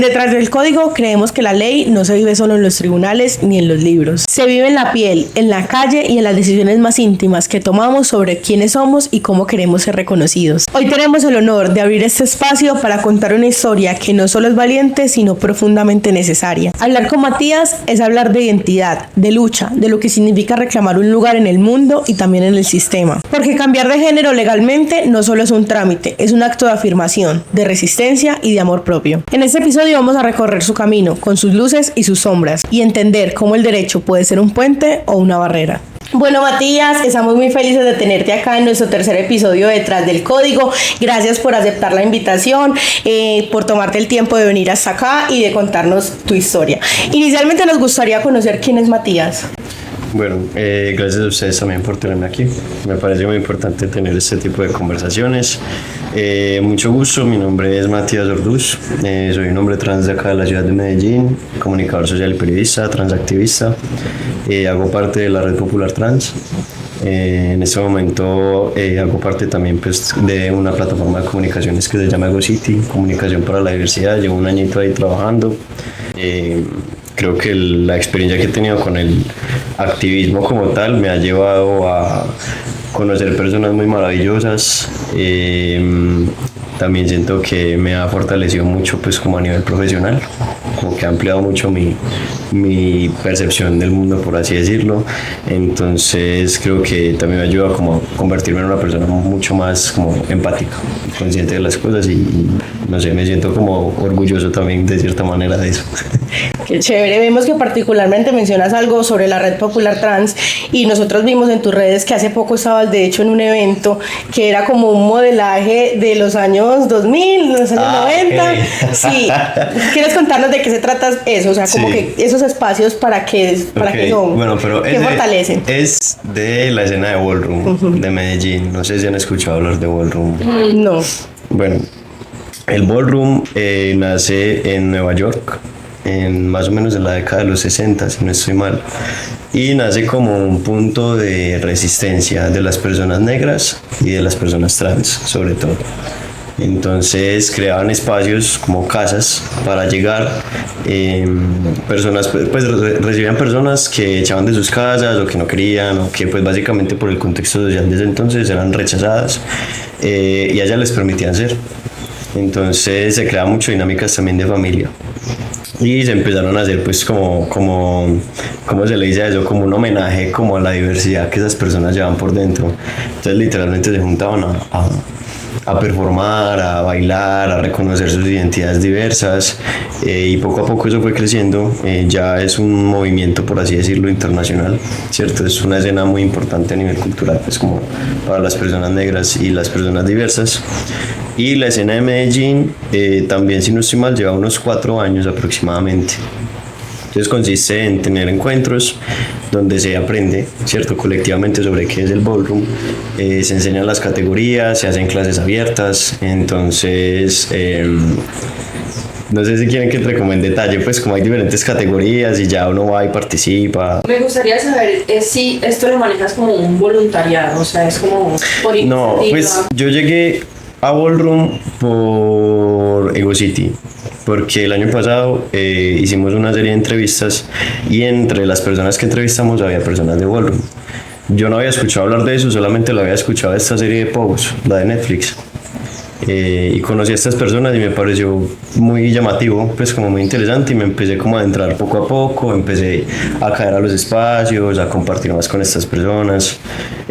Detrás del Código creemos que la ley no se vive solo en los tribunales ni en los libros. Se vive en la piel, en la calle y en las decisiones más íntimas que tomamos sobre quiénes somos y cómo queremos ser reconocidos. Hoy tenemos el honor de abrir este espacio para contar una historia que no solo es valiente, sino profundamente necesaria. Hablar con Matías es hablar de identidad, de lucha, de lo que significa reclamar un lugar en el mundo y también en el sistema. Porque cambiar de género legalmente no solo es un trámite, es un acto de afirmación, de resistencia y de amor propio. En este episodio vamos a recorrer su camino, con sus luces y sus sombras, y entender cómo el derecho puede ser un puente o una barrera. Bueno, Matías, estamos muy felices de tenerte acá en nuestro tercer episodio de Detrás del Código. Gracias por aceptar la invitación, por tomarte el tiempo de venir hasta acá y de contarnos tu historia. Inicialmente nos gustaría conocer quién es Matías. Bueno, gracias a ustedes también por tenerme aquí. Me parece muy importante tener este tipo de conversaciones. Mucho gusto, mi nombre es Matías Orduz, soy un hombre trans de acá de la ciudad de Medellín, comunicador social y periodista, transactivista, hago parte de la Red Popular Trans. En este momento hago parte también pues, de una plataforma de comunicaciones que se llama EgoCity, Comunicación para la Diversidad. Llevo un añito ahí trabajando. Creo que la experiencia que he tenido con el activismo como tal me ha llevado a conocer personas muy maravillosas. También siento que me ha fortalecido mucho pues como a nivel profesional, como que ha ampliado mucho mi percepción del mundo, por así decirlo. Entonces creo que también me ayuda como a convertirme en una persona mucho más como empática, consciente de las cosas y no sé, me siento como orgulloso también de cierta manera de eso. Qué chévere, vemos que particularmente mencionas algo sobre la Red Popular Trans y nosotros vimos en tus redes que hace poco estabas de hecho en un evento que era como un modelaje de los años 2000, los años 90. Okay. Sí, ¿quieres contarnos de qué se trata eso? O sea, como que esos espacios para qué son, bueno, pero ¿qué fortalecen? Es de la escena de Ballroom, de Medellín. No sé si han escuchado hablar de Ballroom. No. Bueno, el Ballroom nace en Nueva York, más o menos en la década de los 60, si no estoy mal, y nace como un punto de resistencia de las personas negras y de las personas trans, sobre todo. Entonces creaban espacios como casas para llegar, personas, pues recibían personas que echaban de sus casas o que no querían o que pues básicamente por el contexto social desde entonces eran rechazadas, y a ellas les permitían ser. Entonces se creaban muchas dinámicas también de familia. Y se empezaron a hacer pues ¿cómo se le dice a eso? Como un homenaje como a la diversidad que esas personas llevan por dentro. Entonces literalmente se juntaban a performar, a bailar, a reconocer sus identidades diversas, y poco a poco eso fue creciendo. Ya es un movimiento, por así decirlo, internacional, ¿cierto? Es una escena muy importante a nivel cultural, pues como para las personas negras y las personas diversas. Y la escena de Medellín, también si no estoy mal, lleva unos 4 años aproximadamente. Entonces consiste en tener encuentros donde se aprende, ¿cierto?, colectivamente sobre qué es el ballroom, se enseñan las categorías, se hacen clases abiertas. Entonces no sé si quieren que entre como en detalle, pues como hay diferentes categorías y ya uno va y participa. Me gustaría saber si esto lo manejas como un voluntariado, o sea, es como por iniciativa. No, pues yo llegué a Ballroom por EgoCity, porque el año pasado hicimos una serie de entrevistas y entre las personas que entrevistamos había personas de Ballroom. Yo no había escuchado hablar de eso, solamente lo había escuchado de esta serie de Pose, la de Netflix. Y conocí a estas personas y me pareció muy llamativo, pues como muy interesante, y me empecé como a adentrar poco a poco, empecé a caer a los espacios, a compartir más con estas personas,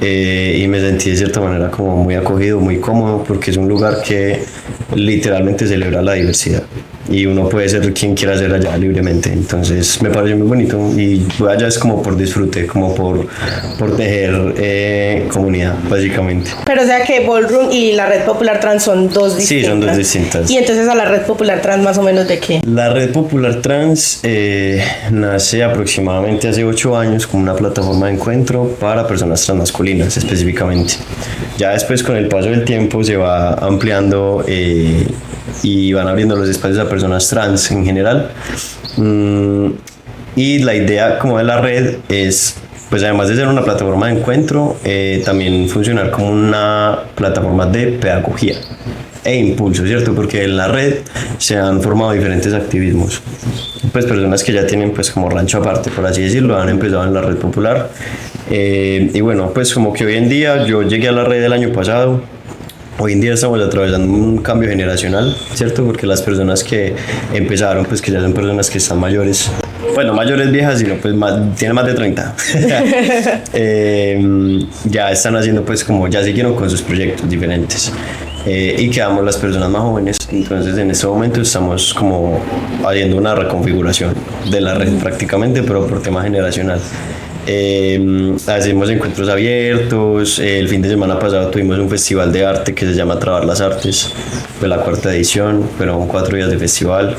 y me sentí de cierta manera como muy acogido, muy cómodo, porque es un lugar que literalmente celebra la diversidad y uno puede ser quien quiera ser allá libremente. Entonces me pareció muy bonito y voy allá es como por disfrute, como por tejer comunidad básicamente. Pero o sea que Ballroom y la Red Popular Trans son dos distintas. Sí, son dos distintas. Y entonces a la Red Popular Trans más o menos ¿de qué? La Red Popular Trans nace aproximadamente hace 8 años como una plataforma de encuentro para personas transmasculinas específicamente. Ya después con el paso del tiempo se va ampliando y van abriendo los espacios a personas trans en general. Y la idea como de la red es, pues además de ser una plataforma de encuentro, también funcionar como una plataforma de pedagogía. e impulso, ¿cierto? Porque en la red se han formado diferentes activismos. Pues personas que ya tienen pues como rancho aparte, por así decirlo, han empezado en la red popular. Y bueno, pues como que hoy en día yo llegué a la red el año pasado. Hoy en día estamos atravesando un cambio generacional, ¿cierto? Porque las personas que empezaron, pues que ya son personas que están mayores, bueno, mayores viejas, sino pues tienen más de 30, ya están haciendo pues como, ya siguieron con sus proyectos diferentes. Y quedamos las personas más jóvenes, entonces en este momento estamos como haciendo una reconfiguración de la red prácticamente, pero por tema generacional. Hacemos encuentros abiertos. El fin de semana pasado tuvimos un festival de arte que se llama Trabar las Artes, fue la 4ª edición, fueron 4 días de festival.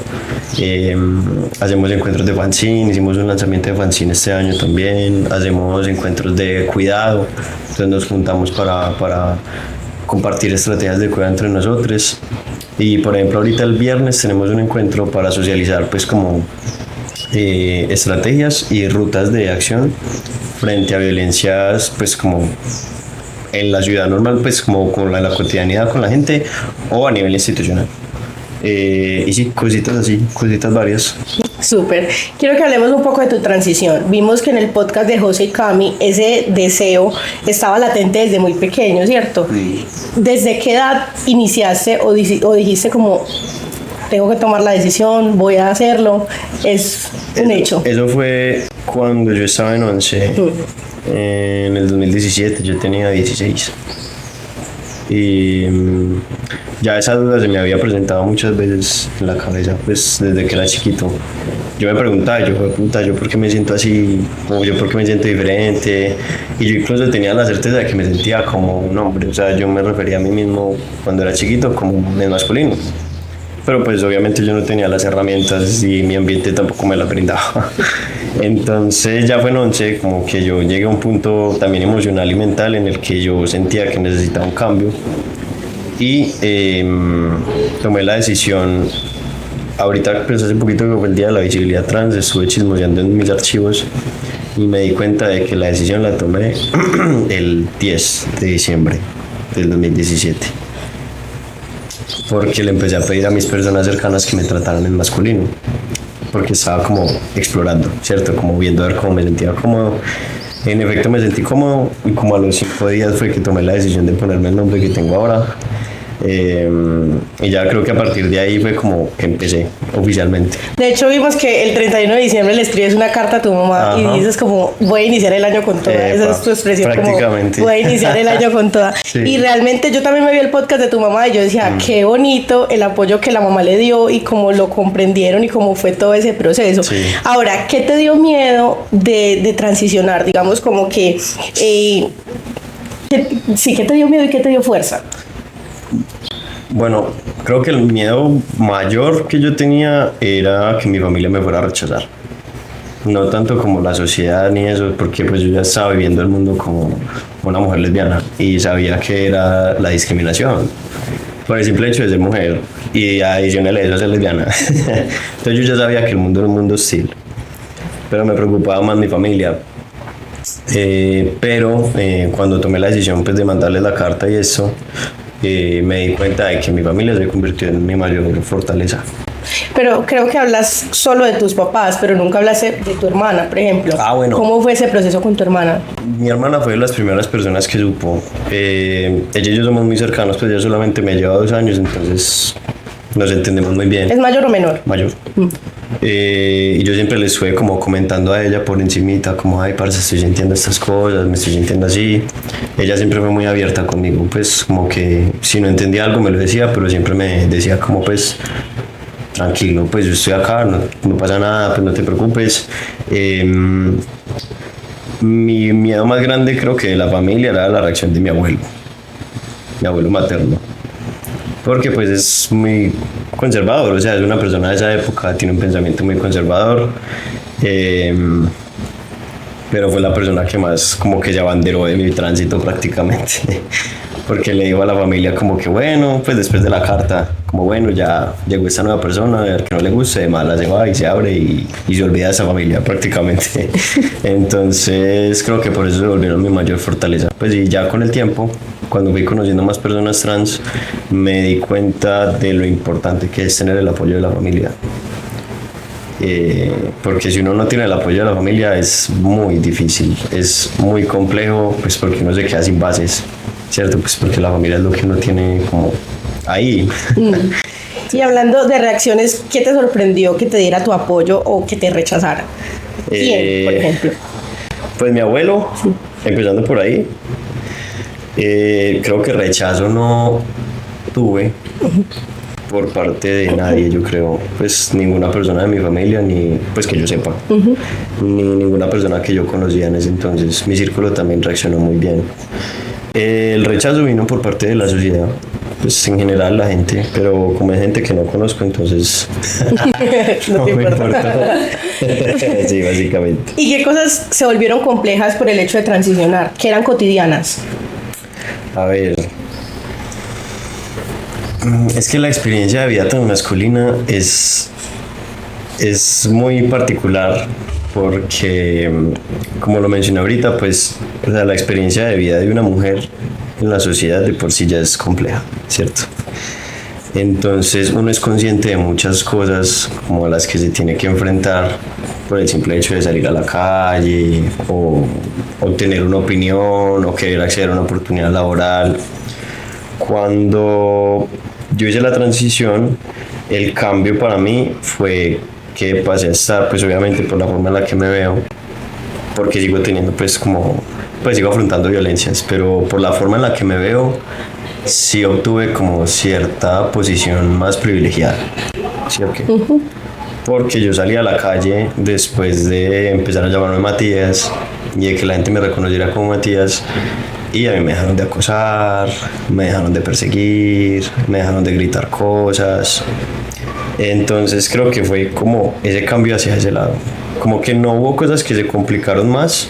Hacemos encuentros de fanzine, hicimos un lanzamiento de fanzine este año también. Hacemos encuentros de cuidado, entonces nos juntamos para compartir estrategias de cuidado entre nosotros. Y por ejemplo ahorita el viernes tenemos un encuentro para socializar pues como estrategias y rutas de acción frente a violencias pues como en la ciudad normal, pues como con la cotidianidad con la gente o a nivel institucional. Y sí, cositas así, cositas varias. Súper. Quiero que hablemos un poco de tu transición. Vimos que en el podcast de José y Cami ese deseo estaba latente desde muy pequeño, ¿cierto? Sí. ¿Desde qué edad iniciaste o dijiste como tengo que tomar la decisión, voy a hacerlo? Es un hecho. Eso fue cuando yo estaba en 11, en el 2017, yo tenía 16. Y ya esa duda se me había presentado muchas veces en la cabeza, pues desde que era chiquito. Yo me preguntaba, yo por qué me siento así, o yo por qué me siento diferente. Y yo incluso tenía la certeza de que me sentía como un hombre, o sea, yo me refería a mí mismo cuando era chiquito como un masculino. Pero pues obviamente yo no tenía las herramientas y mi ambiente tampoco me las brindaba. Entonces ya fue en 11 como que yo llegué a un punto también emocional y mental en el que yo sentía que necesitaba un cambio. Y tomé la decisión, ahorita pues hace poquito que fue el día de la visibilidad trans, estuve chismoseando en mis archivos y me di cuenta de que la decisión la tomé el 10 de diciembre del 2017. Porque le empecé a pedir a mis personas cercanas que me trataran en masculino, porque estaba como explorando, ¿cierto? Como viendo a ver cómo me sentía cómodo. En efecto me sentí cómodo y como a los 5 días fue que tomé la decisión de ponerme el nombre que tengo ahora. Y ya creo que a partir de ahí fue como que empecé oficialmente. De hecho vimos que el 31 de diciembre le escribes una carta a tu mamá. Ajá. Y dices como voy a iniciar el año con toda. Esa es tu expresión, prácticamente. Como voy a iniciar el año con toda. Sí. Y realmente yo también me vi el podcast de tu mamá y yo decía qué bonito el apoyo que la mamá le dio y cómo lo comprendieron y cómo fue todo ese proceso. Sí. Ahora, ¿qué te dio miedo de transicionar? Digamos como que sí, ¿qué te dio miedo y qué te dio fuerza? Bueno, creo que el miedo mayor que yo tenía era que mi familia me fuera a rechazar. No tanto como la sociedad ni eso, porque pues yo ya estaba viviendo el mundo como una mujer lesbiana y sabía que era la discriminación por el simple hecho de ser mujer y adicional a eso ser lesbiana. Entonces yo ya sabía que el mundo era un mundo hostil, pero me preocupaba más mi familia. Pero cuando tomé la decisión pues de mandarles la carta y eso, me di cuenta de que mi familia se convirtió en mi mayor fortaleza. Pero creo que hablas solo de tus papás, pero nunca hablaste de tu hermana, por ejemplo. Bueno. ¿Cómo fue ese proceso con tu hermana? Mi hermana fue de las primeras personas que supo. Ella y yo somos muy cercanos, pues ella solamente me lleva 2 años, entonces nos entendemos muy bien. ¿Es mayor o menor? Mayor. Y yo siempre le estuve como comentando a ella por encimita, como, ay, parce, estoy sintiendo estas cosas, me estoy sintiendo así. Ella siempre fue muy abierta conmigo, pues como que si no entendía algo me lo decía, pero siempre me decía como, pues, tranquilo, pues yo estoy acá, no pasa nada, pues no te preocupes. Mi miedo más grande creo que de la familia era la reacción de mi abuelo materno. Porque pues es muy conservador, o sea, es una persona de esa época, tiene un pensamiento muy conservador, pero fue la persona que más como que se abanderó de mi tránsito prácticamente, porque le dijo a la familia como que bueno, pues después de la carta, como bueno, ya llegó esta nueva persona, a ver que no le guste, de mala se va y se abre y se olvida de esa familia prácticamente. Entonces creo que por eso se volvieron mi mayor fortaleza. Pues y ya con el tiempo, cuando fui conociendo más personas trans, me di cuenta de lo importante que es tener el apoyo de la familia. Porque si uno no tiene el apoyo de la familia es muy difícil, es muy complejo, pues porque uno se queda sin bases, ¿cierto? Pues porque la familia es lo que uno tiene como ahí. Y hablando de reacciones, ¿qué te sorprendió que te diera tu apoyo o que te rechazara? ¿Quién, por ejemplo? Pues mi abuelo, empezando por ahí. Creo que rechazo no tuve por parte de nadie, yo creo. Pues ninguna persona de mi familia, ni pues que yo sepa, ni ninguna persona que yo conocía en ese entonces. Mi círculo también reaccionó muy bien. El rechazo vino por parte de la sociedad, pues en general la gente, pero como es gente que no conozco, entonces No te me importa. Sí, básicamente. ¿Y qué cosas se volvieron complejas por el hecho de transicionar? ¿Que eran cotidianas? A ver, es que la experiencia de vida tan masculina es muy particular porque, como lo mencioné ahorita, pues o sea, la experiencia de vida de una mujer en la sociedad de por sí ya es compleja, ¿cierto? Entonces uno es consciente de muchas cosas como las que se tiene que enfrentar por el simple hecho de salir a la calle o tener una opinión o querer acceder a una oportunidad laboral. Cuando yo hice la transición, el cambio para mí fue que pasé a estar, pues obviamente por la forma en la que me veo, porque sigo teniendo pues sigo afrontando violencias, pero por la forma en la que me veo, sí obtuve como cierta posición más privilegiada, ¿sí o qué? Porque yo salí a la calle después de empezar a llamarme Matías y de que la gente me reconociera como Matías, y a mí me dejaron de acosar, me dejaron de perseguir, me dejaron de gritar cosas. Entonces creo que fue como ese cambio hacia ese lado, como que no hubo cosas que se complicaron más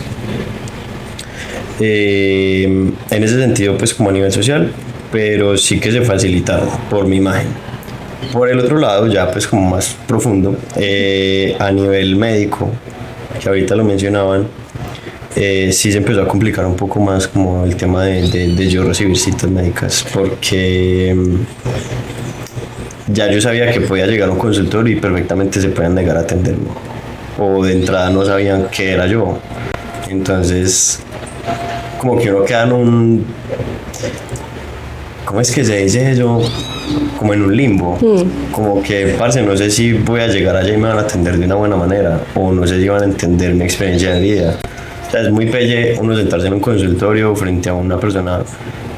en ese sentido, pues como a nivel social, pero sí que se facilitaron por mi imagen. Por el otro lado, ya pues como más profundo, a nivel médico, que ahorita lo mencionaban, sí se empezó a complicar un poco más como el tema de yo recibir citas médicas, porque ya yo sabía que podía llegar a un consultorio y perfectamente se podían negar a atenderme, o de entrada no sabían qué era yo. Entonces como que uno queda en un, ¿cómo es que se dice eso? Como en un limbo, como que, parce, no sé si voy a llegar allá y me van a atender de una buena manera, o no sé si van a entender mi experiencia de vida. O sea, es muy pelle uno sentarse en un consultorio frente a una persona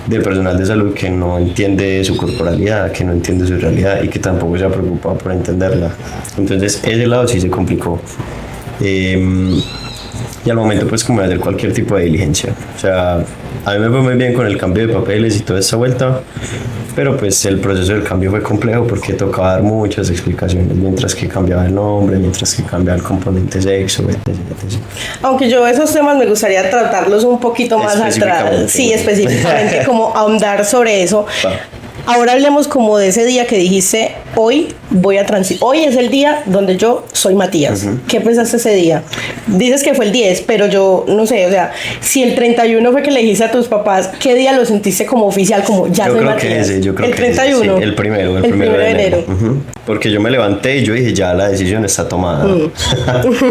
de personal de salud que no entiende su corporalidad, que no entiende su realidad y que tampoco se ha preocupado por entenderla. Entonces ese lado sí se complicó. Y al momento pues como de hacer cualquier tipo de diligencia. O sea, a mí me fue muy bien con el cambio de papeles y toda esta vuelta, pero pues el proceso del cambio fue complejo porque tocaba dar muchas explicaciones mientras que cambiaba el nombre, mientras que cambiaba el componente sexo, etc, etc. Aunque yo esos temas me gustaría tratarlos un poquito más atrás. Sí, específicamente como ahondar sobre eso. Ahora hablemos como de ese día que dijiste, hoy voy a transitar. Hoy es el día donde yo soy Matías. ¿Qué pensaste ese día? Dices que fue el 10, pero yo no sé, o sea, si el 31 fue que le dijiste a tus papás, ¿qué día lo sentiste como oficial? Como ya soy Matías. Yo creo el que 31. Ese, sí, el primero de enero. Porque yo me levanté y yo dije, ya la decisión está tomada.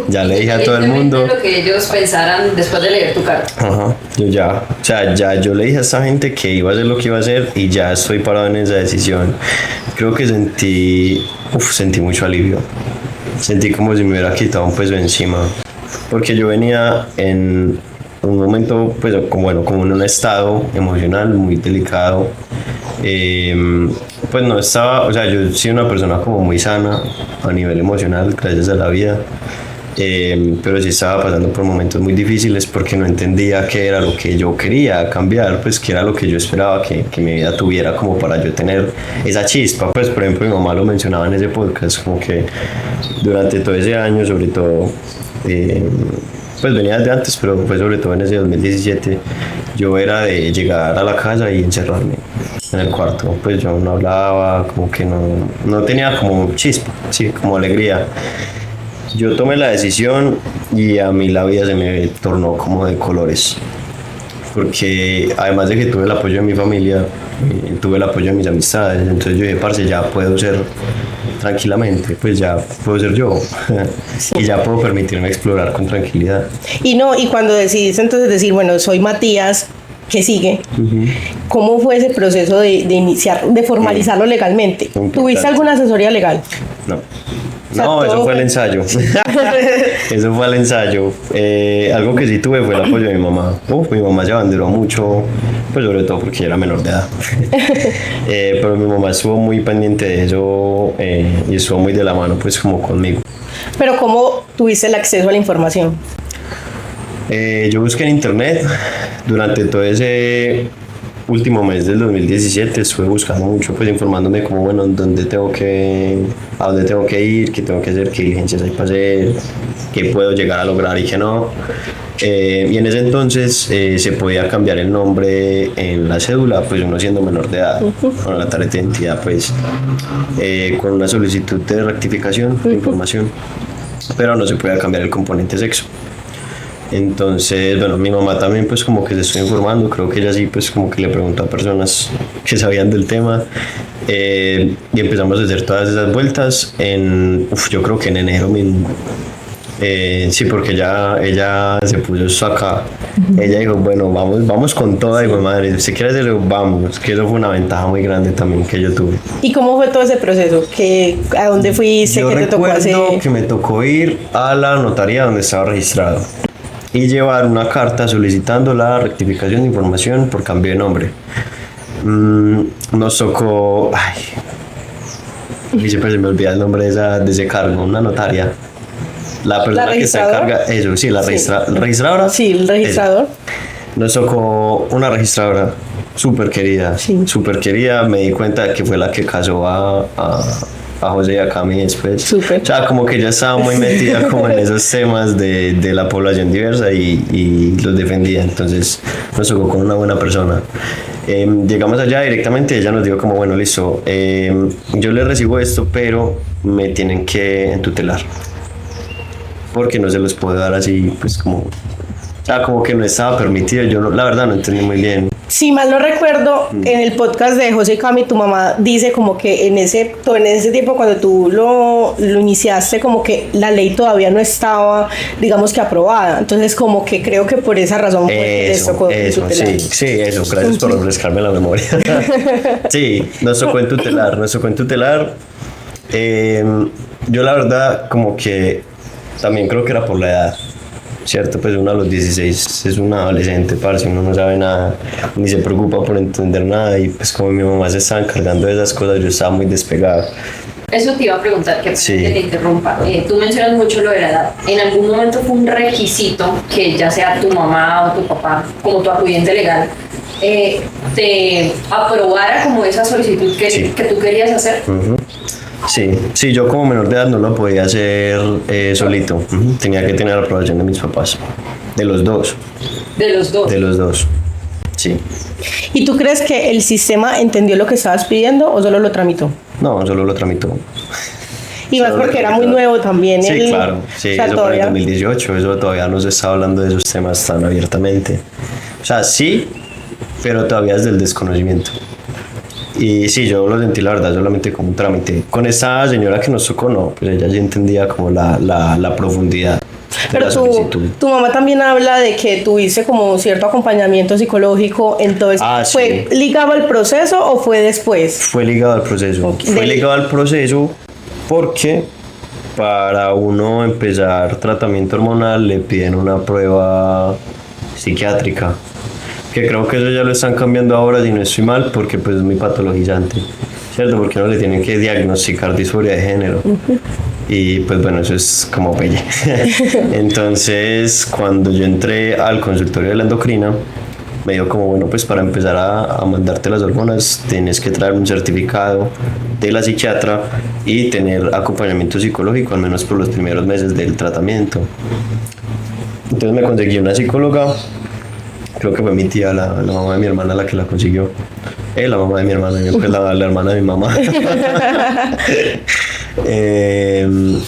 Ya le dije a todo el mundo lo que ellos pensaran después de leer tu carta. Yo le dije a esta gente que iba a hacer lo que iba a hacer y ya estoy parado en esa decisión. Creo que sentí mucho alivio. Sentí como si me hubiera quitado un peso de encima, porque yo venía en un momento pues como en un estado emocional muy delicado. Pues no estaba, o sea, yo soy una persona como muy sana a nivel emocional, gracias a la vida. Pero sí estaba pasando por momentos muy difíciles porque no entendía qué era lo que yo quería cambiar, pues qué era lo que yo esperaba que mi vida tuviera como para yo tener esa chispa. Pues por ejemplo mi mamá lo mencionaba en ese podcast, como que durante todo ese año, sobre todo, pues venía desde antes, pero fue sobre todo en ese 2017, Yo era de llegar a la casa y encerrarme en el cuarto, pues yo no hablaba, como que no tenía como chispa, sí, como alegría. Yo tomé la decisión y a mí la vida se me tornó como de colores, porque además de que tuve el apoyo de mi familia, tuve el apoyo de mis amistades, entonces yo dije, parce, ya puedo ser tranquilamente, pues ya puedo ser yo y ya puedo permitirme explorar con tranquilidad. Y cuando decidiste entonces decir, bueno, soy Matías, ¿qué sigue? ¿Cómo fue ese proceso de iniciar, de formalizarlo legalmente? Importante. ¿Tuviste alguna asesoría legal? No. O sea, No, eso todo fue el ensayo. Eso fue el ensayo. Algo que sí tuve fue el apoyo de mi mamá. Mi mamá se abanderó mucho, pues sobre todo porque era menor de edad. Pero mi mamá estuvo muy pendiente de eso y estuvo muy de la mano, pues como conmigo. Pero ¿cómo tuviste el acceso a la información? Yo busqué en internet durante todo ese último mes del 2017, estuve buscando mucho, pues informándome como, bueno, a dónde tengo que ir, qué tengo que hacer, qué diligencias hay para hacer, qué puedo llegar a lograr y qué no. Y en ese entonces se podía cambiar el nombre en la cédula, pues uno siendo menor de edad, con la tarjeta de identidad, pues con una solicitud de rectificación de información, pero no se podía cambiar el componente sexo. Entonces, bueno, mi mamá también pues como que se estoy informando, creo que ella sí pues como que le preguntó a personas que sabían del tema y empezamos a hacer todas esas vueltas yo creo que en enero mismo. Sí, porque ella se puso eso acá. Ella dijo, bueno, vamos con toda. Y dijo, madre, si quieres hacerlo, vamos. Que eso fue una ventaja muy grande también que yo tuve. ¿Y cómo fue todo ese proceso? ¿A dónde fuiste? Yo ¿Qué te tocó hacer? recuerdo que me tocó ir a la notaría donde estaba registrado y llevar una carta solicitando la rectificación de información por cambio de nombre. Nos tocó... siempre se me olvida el nombre de ese cargo, una notaria. La persona que se encarga... Eso, sí, registradora. Sí, el registrador. Nos tocó una registradora súper querida, súper querida. Me di cuenta de que fue la que casó a José y a Cami después. Súper. O sea, como que ella estaba muy metida como en esos temas de la población diversa y los defendía. Entonces nos tocó con una buena persona. Llegamos allá directamente, ella nos dijo como, bueno, listo, yo le recibo esto, pero me tienen que entutelar. Porque no se los puedo dar así, pues como... O sea, como que no estaba permitido. Yo la verdad no entendí muy bien. Si mal no recuerdo, en el podcast de José y Cami, tu mamá dice como que en ese tiempo cuando tú lo iniciaste, como que la ley todavía no estaba, digamos que aprobada. Entonces como que creo que por esa razón fue eso, sí, eso. Gracias por refrescarme la memoria. Sí, nos tocó en tutelar. Yo la verdad como que también creo que era por la edad. Cierto, pues uno a los 16 es un adolescente, parce, uno no sabe nada, ni se preocupa por entender nada y pues como mi mamá se estaba encargando de esas cosas, yo estaba muy despegado. Eso te iba a preguntar, que te interrumpa. Tú mencionas mucho lo de la edad. ¿En algún momento fue un requisito que ya sea tu mamá o tu papá, como tu acudiente legal, te aprobara como esa solicitud que tú querías hacer? Sí, yo como menor de edad no lo podía hacer solito. Tenía que tener la aprobación de mis papás. De los dos. ¿De los dos? De los dos, sí. ¿Y tú crees que el sistema entendió lo que estabas pidiendo o solo lo tramitó? No, solo lo tramitó. Y más porque era muy nuevo también. Sí, claro. Sí, o sea, eso fue en 2018. Eso todavía no se está hablando de esos temas tan abiertamente. O sea, sí, pero todavía es del desconocimiento. Y sí, yo lo sentí la verdad solamente como un trámite. Con esa señora que nos tocó, no, pues ella sí entendía como la profundidad. Pero tu mamá también habla de que tuviste como cierto acompañamiento psicológico, entonces ¿fue ligado al proceso o fue después? Fue ligado al proceso. Okay. Fue ligado al proceso porque para uno empezar tratamiento hormonal le piden una prueba psiquiátrica. Que creo que eso ya lo están cambiando ahora, si no estoy mal, porque pues es muy patologizante, ¿cierto? Porque no le tienen que diagnosticar disforia de género. Y pues bueno, eso es como pelle. Entonces, cuando yo entré al consultorio de la endocrina, me dijo como, bueno, pues para empezar a mandarte las hormonas, tienes que traer un certificado de la psiquiatra y tener acompañamiento psicológico, al menos por los primeros meses del tratamiento. Entonces me conseguí una psicóloga creo que fue mi tía, la mamá de mi hermana, la que la consiguió. La mamá de mi hermana, pues la hermana de mi mamá.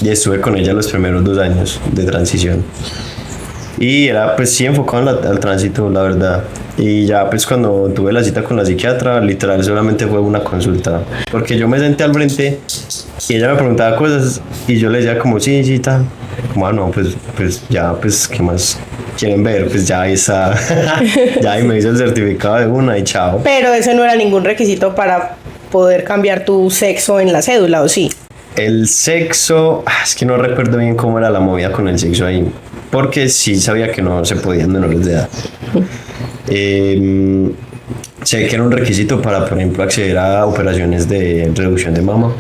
Y estuve con ella los primeros 2 años de transición. Y era pues sí enfocado al tránsito, la verdad. Y ya pues cuando tuve la cita con la psiquiatra, literal solamente fue una consulta. Porque yo me senté al frente y ella me preguntaba cosas y yo le decía como sí, tal. Como no, pues ya, pues qué más quieren ver, pues ya ahí está. Ya ahí me hizo el certificado de una y chao. Pero ese no era ningún requisito para poder cambiar tu sexo en la cédula, ¿o sí? El sexo, es que no recuerdo bien cómo era la movida con el sexo ahí, porque sí sabía que no se podían menores de edad. Sé que era un requisito para, por ejemplo, acceder a operaciones de reducción de mama.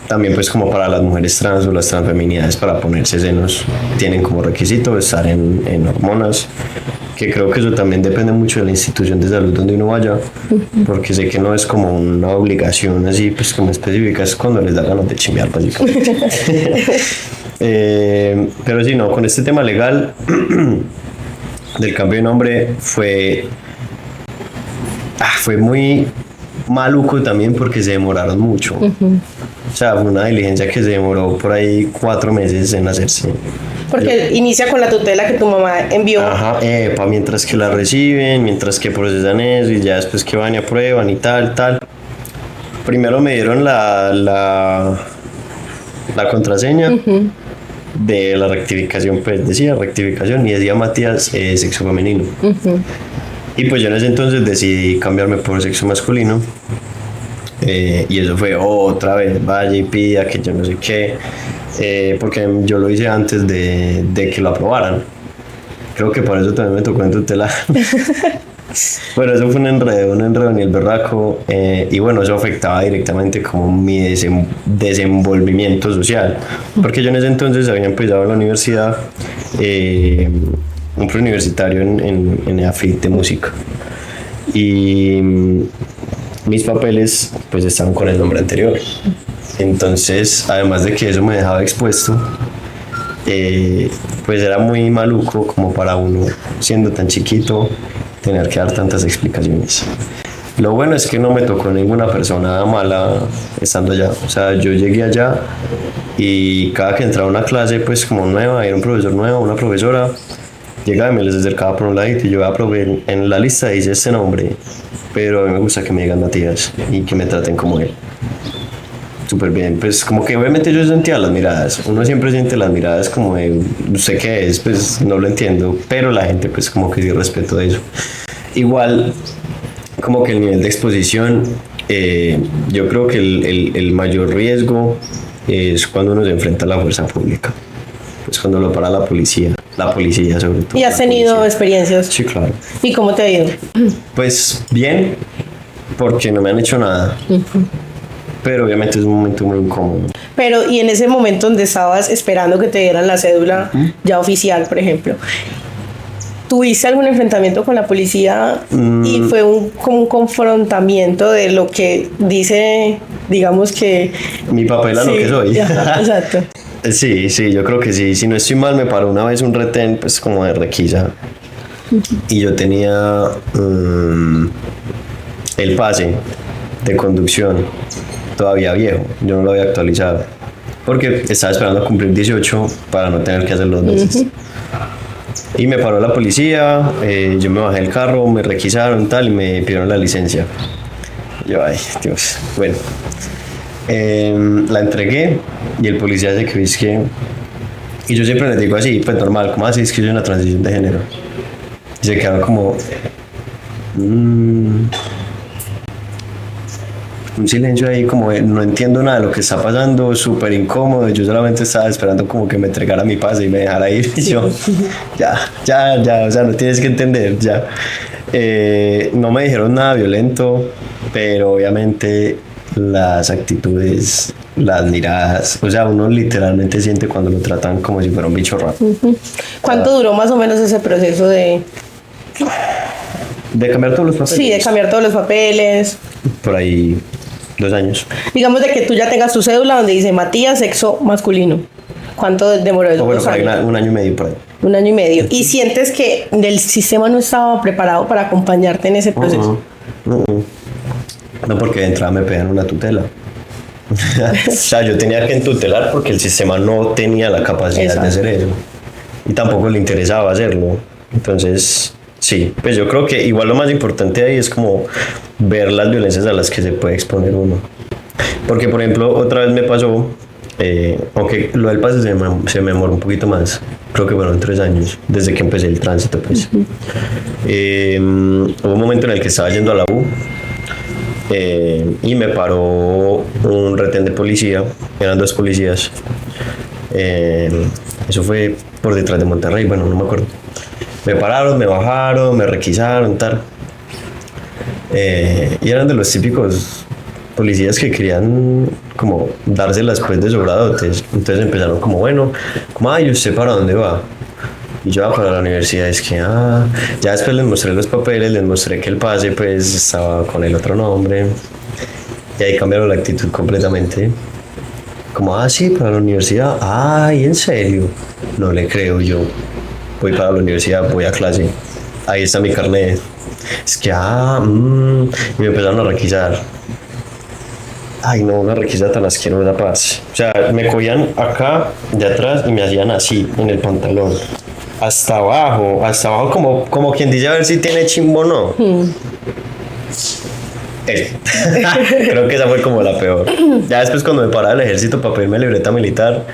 También pues como para las mujeres trans o las transfeminidades para ponerse senos tienen como requisito estar en hormonas, que creo que eso también depende mucho de la institución de salud donde uno vaya, porque sé que no es como una obligación así pues como específica, es cuando les da ganas de chimbear básicamente. Pero sí, no, con este tema legal del cambio de nombre fue muy maluco también porque se demoraron mucho. O sea, fue una diligencia que se demoró por ahí 4 meses en hacerse. Porque inicia con la tutela que tu mamá envió. Ajá, mientras que la reciben, mientras que procesan eso y ya después que van y aprueban y tal. Primero me dieron la contraseña de la rectificación, pues decía rectificación y decía Matías sexo femenino. Y pues yo en ese entonces decidí cambiarme por sexo masculino. Y eso fue otra vez, vaya y pida que yo no sé qué, porque yo lo hice antes de que lo aprobaran. Creo que por eso también me tocó en tutela. Bueno, eso fue un enredo ni el berraco, y bueno, eso afectaba directamente como mi desenvolvimiento social, porque yo en ese entonces había empezado en la universidad, un preuniversitario en EAFIT de música, y mis papeles pues estaban con el nombre anterior. Entonces, además de que eso me dejaba expuesto, pues era muy maluco como para uno, siendo tan chiquito, tener que dar tantas explicaciones. Lo bueno es que no me tocó ninguna persona mala estando allá. O sea, yo llegué allá y cada que entraba a una clase, pues como nueva, era un profesor nuevo, una profesora, llegaba y me les acercaba por un ladito y yo, profe, en la lista dice este nombre, pero a mí me gusta que me digan Matías y que me traten como él. Súper bien, pues como que obviamente yo sentía las miradas, uno siempre siente las miradas como de, no sé qué es, pues no lo entiendo, pero la gente pues como que sí respeto eso. Igual, como que el nivel de exposición, yo creo que el mayor riesgo es cuando uno se enfrenta a la fuerza pública, pues cuando lo para la policía sobre todo. ¿Y has tenido experiencias? Sí, claro. ¿Y cómo te ha ido? Pues bien, porque no me han hecho nada. Pero obviamente es un momento muy incómodo. Pero, y en ese momento donde estabas esperando que te dieran la cédula ya oficial, por ejemplo, ¿tuviste algún enfrentamiento con la policía y fue como un confrontamiento de lo que dice, digamos que... mi papel a sí, lo que soy? Ajá, exacto. Sí, yo creo que sí. Si no estoy mal, me paró una vez un retén, pues como de requisa. Y yo tenía el pase de conducción todavía viejo. Yo no lo había actualizado. Porque estaba esperando a cumplir 18 para no tener que hacerlo 2 veces. Y me paró la policía, yo me bajé del carro, me requisaron tal y me pidieron la licencia. Yo, ay, Dios, bueno. La entregué y el policía se quedó, es que... Y yo siempre les digo así, pues normal, ¿cómo así? Es que soy una transición de género. Y se quedaron como... un silencio ahí, como de, no entiendo nada de lo que está pasando, súper incómodo. Yo solamente estaba esperando como que me entregara mi pase y me dejara ir. Y yo, ya, o sea, no tienes que entender, ya. No me dijeron nada violento, pero obviamente las actitudes, las miradas, o sea, uno literalmente siente cuando lo tratan como si fuera un bicho raro. ¿Cuánto duró más o menos ese proceso de cambiar todos los papeles? Sí, de cambiar todos los papeles. Por ahí 2 años. Digamos de que tú ya tengas tu cédula donde dice Matías, sexo masculino. ¿Cuánto demoró? Bueno, por ahí un año y medio por ahí. 1 año y medio. ¿Y sientes que el sistema no estaba preparado para acompañarte en ese proceso? No, porque de entrada me pegan una tutela. O sea, yo tenía que entutelar porque el sistema no tenía la capacidad de hacer eso. Y tampoco le interesaba hacerlo. Entonces, sí, pues yo creo que igual lo más importante ahí es como ver las violencias a las que se puede exponer uno. Porque, por ejemplo, otra vez me pasó, aunque lo del pase se me demoró un poquito más, creo que fueron 3 años, desde que empecé el tránsito, pues. Hubo un momento en el que estaba yendo a la U, y me paró un retén de policía, eran 2 policías. Eso fue por detrás de Monterrey, bueno, no me acuerdo. Me pararon, me bajaron, me requisaron, tal. Y eran de los típicos policías que querían como dárselas pues de sobradotes. Entonces empezaron como, bueno, como, ay, ¿usted para dónde va? Y yo, para la universidad. Es que, ya después les mostré los papeles, les mostré que el pase pues estaba con el otro nombre. Y ahí cambiaron la actitud completamente. Como, sí, para la universidad. Ay, ¿en serio? No le creo. Yo voy para la universidad, voy a clase. Ahí está mi carnet. Es que, y me empezaron a requisar. Ay, no, una requisa tan asquerosa, parce. O sea, me cogían acá de atrás y me hacían así, en el pantalón. Hasta abajo, como quien dice a ver si tiene chimbo o no. Creo que esa fue como la peor. Ya después cuando me paraba el ejército para pedirme libreta militar,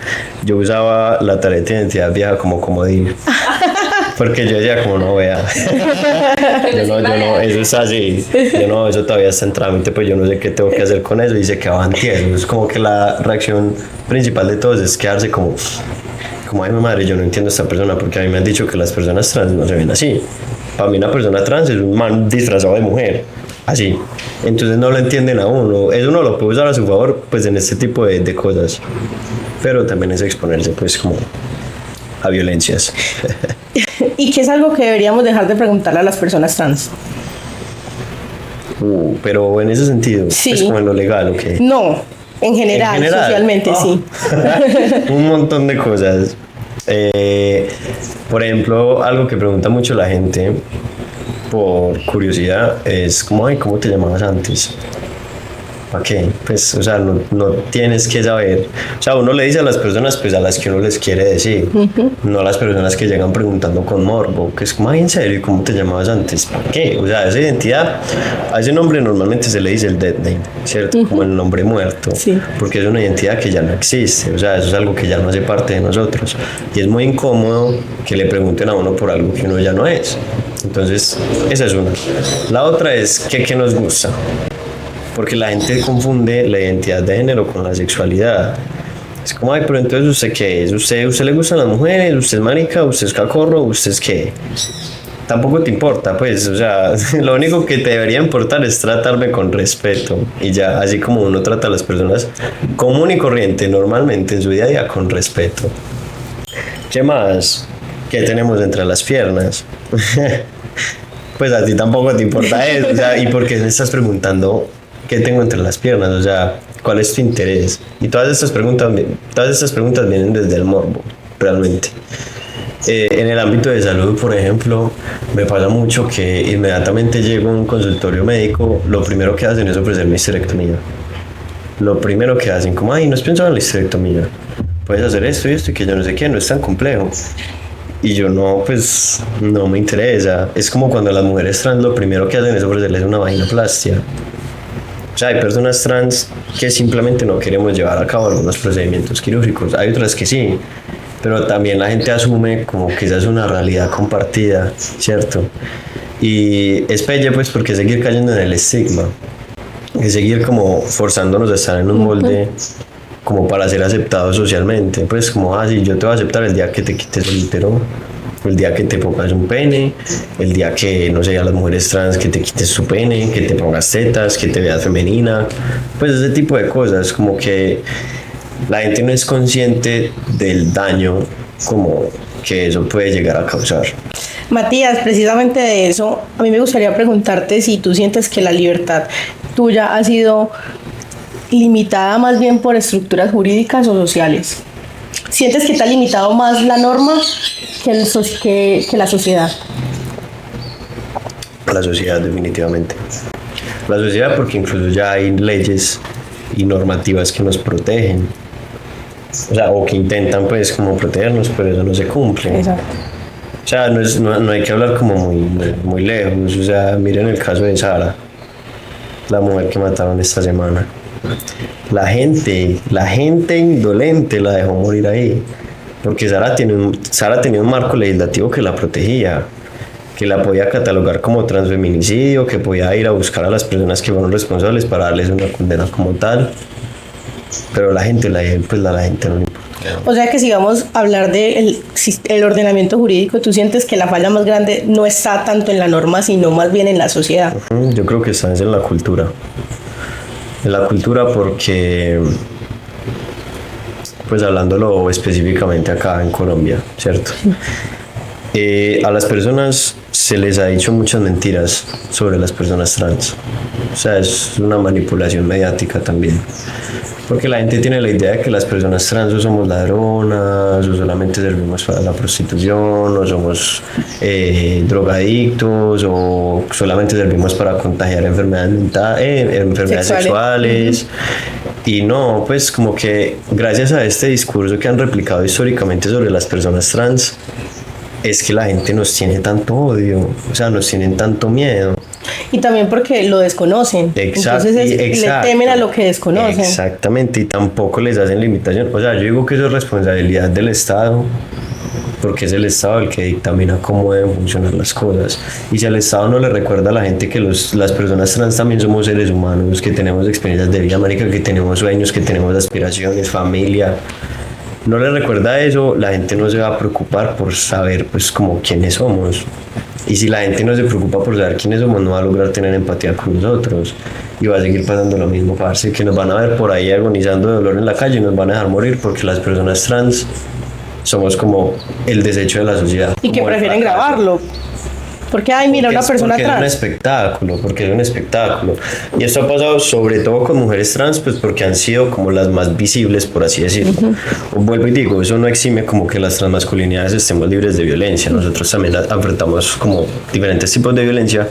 yo usaba la tarjeta de identidad vieja como comodín. Porque yo decía como no, vea. yo no, eso es así. Eso todavía está en trámite, pues yo no sé qué tengo que hacer con eso y se quedaban tiesos. Es como que la reacción principal de todos es quedarse como, ay mi madre, yo no entiendo a esta persona porque a mí me han dicho que las personas trans no se ven así. Para mí una persona trans es un man disfrazado de mujer. Así, entonces no lo entienden a uno. Eso uno lo puede usar a su favor pues en este tipo de cosas, pero también es exponerse pues como a violencias. ¿Y qué es algo que deberíamos dejar de preguntarle a las personas trans? Pero en ese sentido, sí. Es como en lo legal, ¿o qué? No, en general, socialmente, sí. Un montón de cosas. Por ejemplo, algo que pregunta mucho la gente por curiosidad es como, ay, ¿cómo te llamabas antes? ¿Para qué? Pues, o sea, no tienes que saber. O sea, uno le dice a las personas, pues, a las que uno les quiere decir. No a las personas que llegan preguntando con morbo, que es como, ay, ¿en serio? ¿Cómo te llamabas antes? ¿Para qué? O sea, esa identidad, a ese nombre normalmente se le dice el dead name, ¿cierto? Como el nombre muerto. Sí. Porque es una identidad que ya no existe. O sea, eso es algo que ya no hace parte de nosotros. Y es muy incómodo que le pregunten a uno por algo que uno ya no es. Entonces, esa es una. La otra es que nos gusta. Porque la gente confunde la identidad de género con la sexualidad. Es como, ay, pero entonces ¿usted qué es? ¿Usted le gustan las mujeres? ¿Usted es marica? ¿Usted es cacorro? ¿Usted es qué? Tampoco te importa, pues, o sea, lo único que te debería importar es tratarme con respeto. Y ya, así como uno trata a las personas común y corriente, normalmente en su día a día, con respeto. ¿Qué más? ¿Qué tenemos entre las piernas? Pues a ti tampoco te importa eso, o sea, ¿y por qué me estás preguntando qué tengo entre las piernas? O sea, ¿cuál es tu interés? Y todas estas preguntas vienen desde el morbo, realmente. En el ámbito de salud, por ejemplo, me pasa mucho que inmediatamente llego a un consultorio médico, lo primero que hacen es ofrecerme histerectomía. Lo primero que hacen, como, ay, ¿no has pensado en la histerectomía? Puedes hacer esto y esto y que yo no sé qué, no es tan complejo. Y yo no, pues, no me interesa. Es como cuando las mujeres trans lo primero que hacen es ofrecerles una vaginoplastia. O sea, hay personas trans que simplemente no queremos llevar a cabo algunos procedimientos quirúrgicos. Hay otras que sí, pero también la gente asume como que esa es una realidad compartida, ¿cierto? Y es pelle, pues, porque seguir cayendo en el estigma, es seguir como forzándonos a estar en un molde como para ser aceptados socialmente. Pues como, sí, yo te voy a aceptar el día que te quites el útero, el día que te pongas un pene, el día que, no sé, a las mujeres trans que te quites su pene, que te pongas tetas, que te veas femenina, pues ese tipo de cosas, como que la gente no es consciente del daño como que eso puede llegar a causar. Matías, precisamente de eso, a mí me gustaría preguntarte si tú sientes que la libertad tuya ha sido limitada más bien por estructuras jurídicas o sociales. ¿Sientes que te ha limitado más la norma que la sociedad? La sociedad, definitivamente. La sociedad, porque incluso ya hay leyes y normativas que nos protegen. O sea, o que intentan pues como protegernos, pero eso no se cumple. Exacto. O sea, no hay que hablar como muy lejos. O sea, miren el caso de Sara, la mujer que mataron esta semana. La gente indolente la dejó morir ahí. Porque Sara tenía un marco legislativo que la protegía, que la podía catalogar como transfeminicidio, que podía ir a buscar a las personas que fueron responsables para darles una condena como tal. Pero la gente no le importa. O sea que si vamos a hablar del el ordenamiento jurídico, ¿tú sientes que la falla más grande no está tanto en la norma, sino más bien en la sociedad? Yo creo que está en la cultura. En la cultura porque, pues hablándolo específicamente acá en Colombia, ¿cierto? A las personas se les ha dicho muchas mentiras sobre las personas trans. O sea, es una manipulación mediática también. Porque la gente tiene la idea de que las personas trans o somos ladronas, o solamente servimos para la prostitución, o somos drogadictos, o solamente servimos para contagiar enfermedades sexuales. Y no, pues como que gracias a este discurso que han replicado históricamente sobre las personas trans, es que la gente nos tiene tanto odio, o sea, nos tienen tanto miedo. Y también porque lo desconocen. Entonces le temen a lo que desconocen. Exactamente, y tampoco les hacen limitación. O sea, yo digo que eso es responsabilidad del Estado, porque es el Estado el que dictamina cómo deben funcionar las cosas. Y si al Estado no le recuerda a la gente que las personas trans también somos seres humanos, que tenemos experiencias de vida, marica, que tenemos sueños, que tenemos aspiraciones, familia, no le recuerda eso, la gente no se va a preocupar por saber pues como quiénes somos. Y si la gente no se preocupa por saber quiénes somos, no va a lograr tener empatía con nosotros. Y va a seguir pasando lo mismo, parce, que nos van a ver por ahí agonizando de dolor en la calle y nos van a dejar morir porque las personas trans somos como el desecho de la sociedad. Y que prefieren grabarlo. Porque, ay, mira, una persona trans. Porque es un espectáculo. Y esto ha pasado sobre todo con mujeres trans, pues porque han sido como las más visibles, por así decirlo. Vuelvo y digo, eso no exime como que las transmasculinidades estemos libres de violencia. Nosotros también enfrentamos como diferentes tipos de violencia.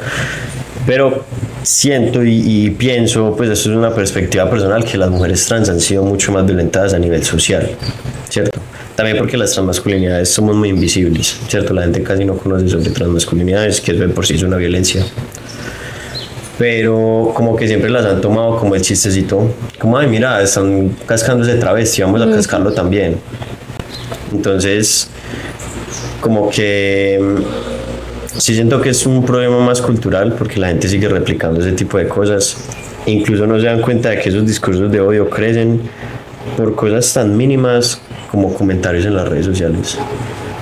Pero siento y pienso, pues esto es una perspectiva personal, que las mujeres trans han sido mucho más violentadas a nivel social, ¿cierto? También porque las transmasculinidades somos muy invisibles, ¿cierto? La gente casi no conoce sobre transmasculinidades, que de por sí es una violencia. Pero como que siempre las han tomado como el chistecito, como, ay, mira, están cascándose travesti, vamos a cascarlo también. Entonces, como que sí siento que es un problema más cultural, porque la gente sigue replicando ese tipo de cosas. Incluso no se dan cuenta de que esos discursos de odio crecen por cosas tan mínimas como comentarios en las redes sociales.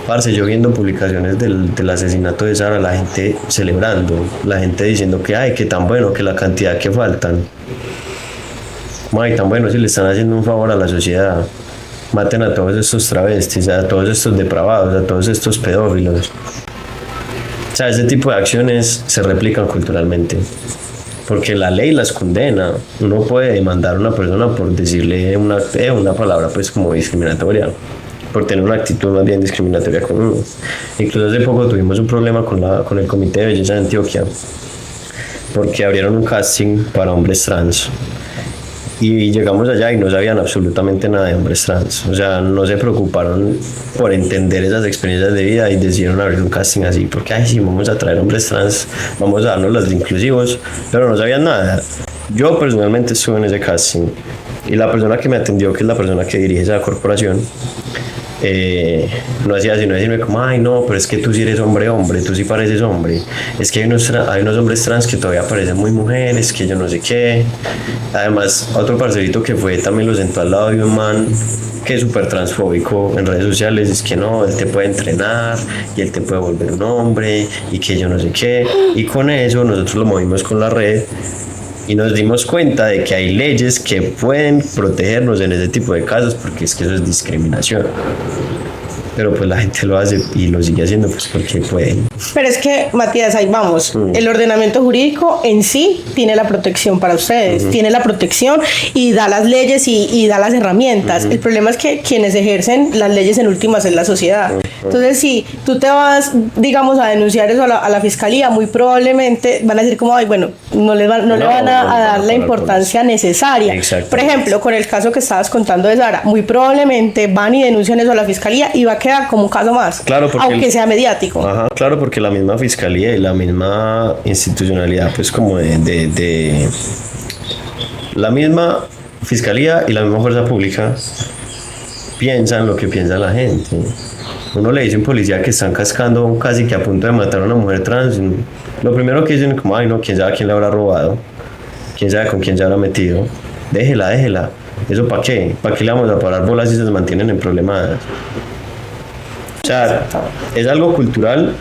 Parce, yo viendo publicaciones del asesinato de Sara, la gente celebrando, la gente diciendo que ay, que tan bueno, que la cantidad que faltan. Ay, tan bueno, si le están haciendo un favor a la sociedad. Maten a todos estos travestis, a todos estos depravados, a todos estos pedófilos. O sea, ese tipo de acciones se replican culturalmente. Porque la ley las condena. Uno puede demandar a una persona por decirle una palabra pues como discriminatoria, por tener una actitud más bien discriminatoria con uno. Incluso hace poco tuvimos un problema con el Comité de Belleza de Antioquia, porque abrieron un casting para hombres trans. Y llegamos allá y no sabían absolutamente nada de hombres trans. O sea, no se preocuparon por entender esas experiencias de vida y decidieron abrir un casting así. Porque, ay, sí, vamos a traer hombres trans, vamos a darnos los inclusivos. Pero no sabían nada. Yo personalmente estuve en ese casting. Y la persona que me atendió, que es la persona que dirige esa corporación, no hacía sino decirme como, ay, no, pero es que tú sí eres hombre, tú sí pareces hombre. Es que hay unos hombres trans que todavía parecen muy mujeres, que yo no sé qué. Además, otro parcerito que fue también lo sentó al lado de un man que es súper transfóbico en redes sociales, es que no, él te puede entrenar y él te puede volver un hombre y que yo no sé qué. Y con eso nosotros lo movimos con la red y nos dimos cuenta de que hay leyes que pueden protegernos en ese tipo de casos, porque es que eso es discriminación. pero pues la gente lo hace y lo sigue haciendo pues porque pueden. Pero es que, Matías, ahí vamos. El ordenamiento jurídico en sí tiene la protección para ustedes, tiene la protección y da las leyes y da las herramientas. El problema es que quienes ejercen las leyes en últimas es la sociedad. Entonces, si tú te vas, digamos, a denunciar eso a la fiscalía, muy probablemente van a decir como, ay, bueno, no le van a dar la importancia necesaria. Por ejemplo, con el caso que estabas contando de Sara, muy probablemente van y denuncian eso a la fiscalía y va a quedar como un caso más, claro, aunque sea mediático. Ajá, claro, porque la misma fiscalía y la misma institucionalidad, pues como de la misma fiscalía y la misma fuerza pública piensan lo que piensa la gente. Uno le dice a un policía que están cascando casi que a punto de matar a una mujer trans, lo primero que dicen es como, ay no, quién sabe a quién le habrá robado, quién sabe con quién se habrá metido, déjela, ¿eso para qué? ¿Para qué le vamos a parar bolas si se mantienen en problemas? O sea, es algo cultural,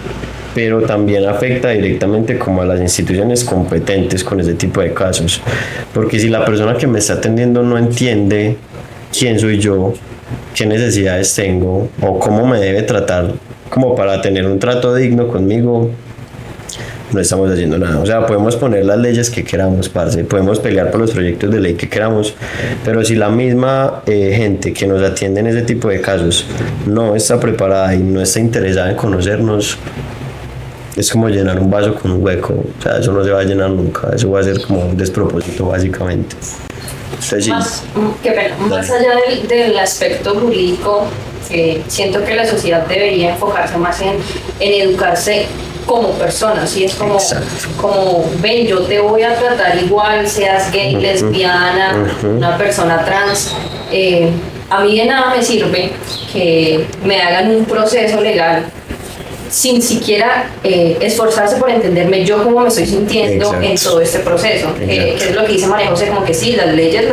pero también afecta directamente como a las instituciones competentes con ese tipo de casos, porque si la persona que me está atendiendo no entiende quién soy yo, qué necesidades tengo o cómo me debe tratar como para tener un trato digno conmigo, no estamos haciendo nada. O sea, podemos poner las leyes que queramos, parce, podemos pelear por los proyectos de ley que queramos, pero si la misma gente que nos atiende en ese tipo de casos no está preparada y no está interesada en conocernos, es como llenar un vaso con un hueco. O sea, eso no se va a llenar nunca, eso va a ser como un despropósito básicamente. Entonces, sí. Más allá del aspecto jurídico, siento que la sociedad debería enfocarse más en educarse como persona, ¿sí? Es como ven, yo te voy a tratar igual, seas gay, lesbiana, una persona trans. A mí de nada me sirve que me hagan un proceso legal sin siquiera esforzarse por entenderme yo cómo me estoy sintiendo en todo este proceso. Que es lo que dice María José, como que sí, las leyes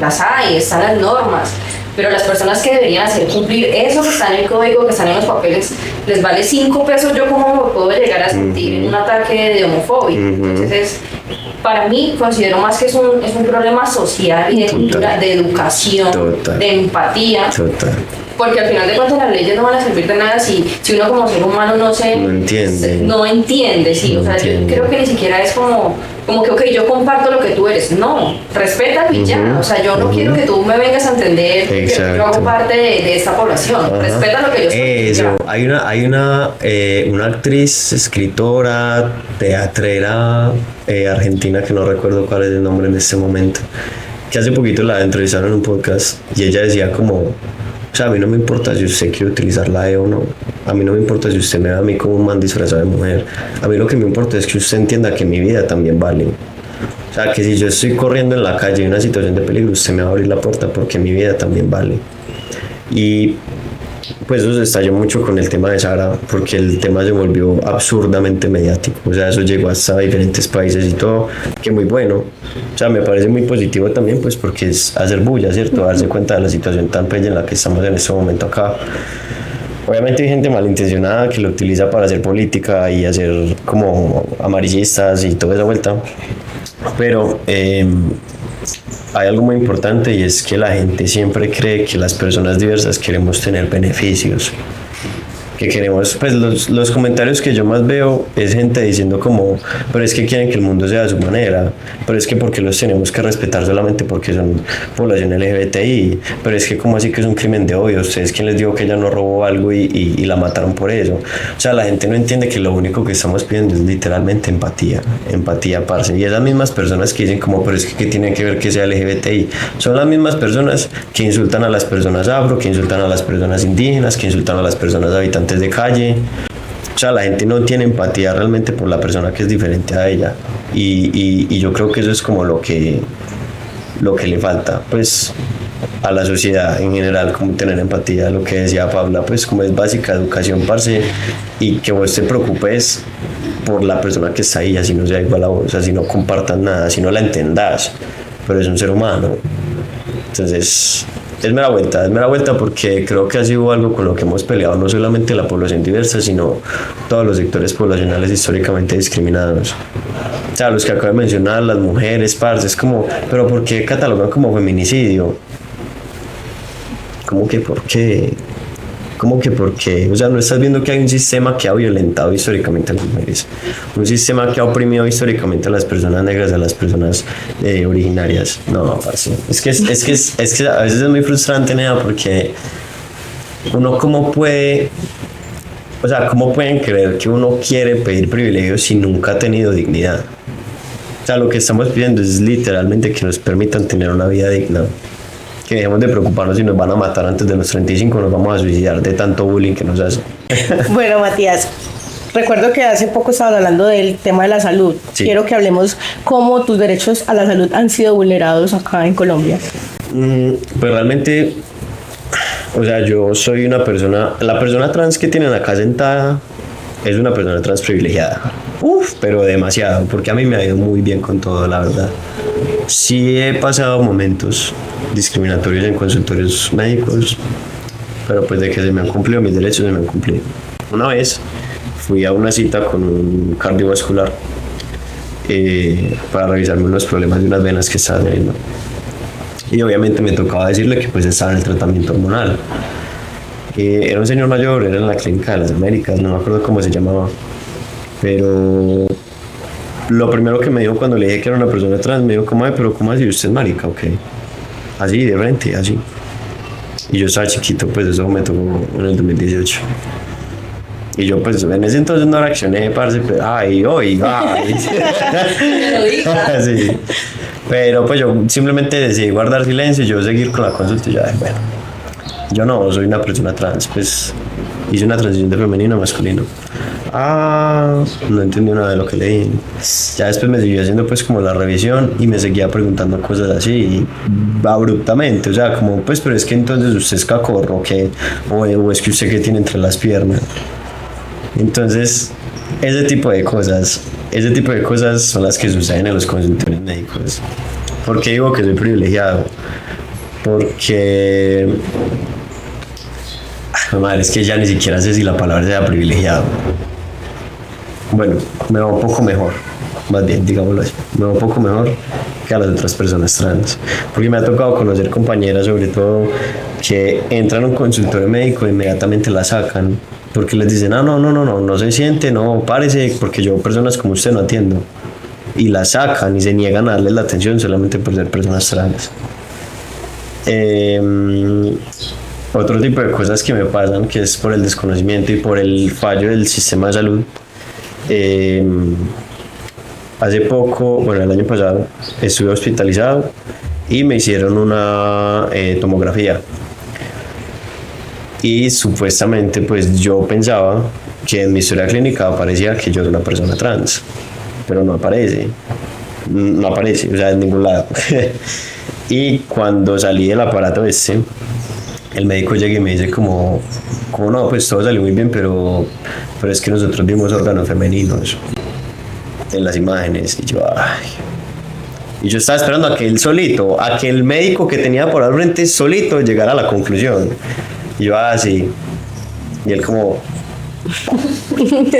las hay, están las normas, pero las personas que deberían hacer cumplir eso que está en el código, que están en los papeles, les vale 5 pesos. Yo cómo me puedo llegar a sentir en un ataque de homofobia. Entonces, para mí considero más que es un problema social y de cultura, de educación, de empatía. Porque al final de cuentas las leyes no van a servir de nada si uno como ser humano no entiende, sí. O sea, yo creo que ni siquiera es como que, ok, yo comparto lo que tú eres. No, respeta y ya. O sea, yo no quiero que tú me vengas a entender que yo hago parte de esta población. Respeta lo que yo soy. Eso, hay una actriz, escritora, teatrera argentina, que no recuerdo cuál es el nombre en este momento, que hace poquito la entrevistaron en un podcast y ella decía como, o sea, a mí no me importa si usted quiere utilizar la E o no. A mí no me importa si usted me ve a mí como un man disfrazado de mujer. A mí lo que me importa es que usted entienda que mi vida también vale. O sea, que si yo estoy corriendo en la calle en una situación de peligro, usted me va a abrir la puerta porque mi vida también vale. Y pues eso se estalló mucho con el tema de Sara, porque el tema se volvió absurdamente mediático. O sea, eso llegó hasta diferentes países y todo, que muy bueno. O sea, me parece muy positivo también, pues porque es hacer bulla, ¿cierto? Darse cuenta de la situación tan bella en la que estamos en este momento acá. Obviamente hay gente malintencionada que lo utiliza para hacer política y hacer como amarillistas y toda esa vuelta. Pero hay algo muy importante y es que la gente siempre cree que las personas diversas queremos tener beneficios. Que queremos, pues los comentarios que yo más veo es gente diciendo como, pero es que quieren que el mundo sea de su manera, pero es que porque los tenemos que respetar solamente porque son población LGBTI, pero es que como así que es un crimen de odio, ustedes quién les dijo que ella no robó algo y la mataron por eso. O sea, la gente no entiende que lo único que estamos pidiendo es literalmente empatía, parce. Y esas mismas personas que dicen como, pero es que ¿qué tiene que ver que sea LGBTI? Son las mismas personas que insultan a las personas afro, que insultan a las personas indígenas, que insultan a las personas habitantes de calle. O sea, la gente no tiene empatía realmente por la persona que es diferente a ella y yo creo que eso es como lo que le falta pues a la sociedad en general, como tener empatía, lo que decía Paula, pues como es básica educación, parce, y que vos te preocupes por la persona que está ahí, así no sea igual a vos, así no compartan nada, así no la entendás, pero es un ser humano. Entonces es mera vuelta porque creo que ha sido algo con lo que hemos peleado no solamente la población diversa, sino todos los sectores poblacionales históricamente discriminados. O sea, los que acabo de mencionar, las mujeres, parce, es como, pero ¿por qué catalogan como feminicidio? ¿Cómo que por qué? ¿Cómo que por qué? O sea, no estás viendo que hay un sistema que ha violentado históricamente a las mujeres, un sistema que ha oprimido históricamente a las personas negras, a las personas originarias. No, parce. Es que a veces es muy frustrante, nada, porque uno cómo puede, o sea, cómo pueden creer que uno quiere pedir privilegios si nunca ha tenido dignidad. O sea, lo que estamos pidiendo es literalmente que nos permitan tener una vida digna. Que dejemos de preocuparnos si nos van a matar antes de los 35, nos vamos a suicidar de tanto bullying que nos hacen. Bueno, Matías, recuerdo que hace poco estabas hablando del tema de la salud. Sí. Quiero que hablemos cómo tus derechos a la salud han sido vulnerados acá en Colombia. Pues realmente, o sea, yo soy una persona, la persona trans que tienen acá sentada es una persona trans privilegiada. Pero demasiado, porque a mí me ha ido muy bien con todo, la verdad. Sí he pasado momentos discriminatorios en consultorios médicos, pero pues de que se me han cumplido mis derechos, se me han cumplido. Una vez fui a una cita con un cardiovascular para revisarme unos problemas de unas venas que estaba teniendo. Y obviamente me tocaba decirle que pues estaba en el tratamiento hormonal. Era un señor mayor, era en la Clínica de las Américas, no me acuerdo cómo se llamaba. Pero lo primero que me dijo cuando le dije que era una persona trans, me dijo, pero ¿cómo así? ¿Usted es marica? Ok. Así, de frente, así. Y yo estaba chiquito, pues eso me tocó en el 2018. Y yo pues en ese entonces no reaccioné, parce, pero ay. Sí. Pero pues yo simplemente decidí guardar silencio y yo seguir con la consulta y ya, bueno, yo no soy una persona trans, pues hice una transición de femenino a masculino. No entendí nada de lo que leí. Ya después me siguió haciendo pues como la revisión y me seguía preguntando cosas así abruptamente, o sea, como pues, pero es que entonces usted es cacorro, ¿qué? O es que usted qué tiene entre las piernas. Entonces, ese tipo de cosas son las que suceden en los consultorios médicos. ¿Por qué digo que soy privilegiado? Porque madre, es que ya ni siquiera sé si la palabra sea privilegiado. Bueno, me va un poco mejor, más bien, digámoslo así, me va un poco mejor que a las otras personas trans, porque me ha tocado conocer compañeras, sobre todo, que entran a un consultorio médico e inmediatamente la sacan, porque les dicen, no se siente, no, párese, porque yo personas como usted no atiendo, y la sacan y se niegan a darles la atención solamente por ser personas trans. Otro tipo de cosas que me pasan, que es por el desconocimiento y por el fallo del sistema de salud. Hace poco, bueno, el año pasado, estuve hospitalizado y me hicieron una tomografía. Y supuestamente, pues yo pensaba que en mi historia clínica aparecía que yo era una persona trans, pero no aparece, o sea, en ningún lado. Y cuando salí del aparato el médico llega y me dice como no, pues todo salió muy bien, pero es que nosotros vimos órganos femeninos en las imágenes. Y yo estaba esperando a que el médico que tenía por al frente solito llegara a la conclusión. Y yo, sí. Y él como...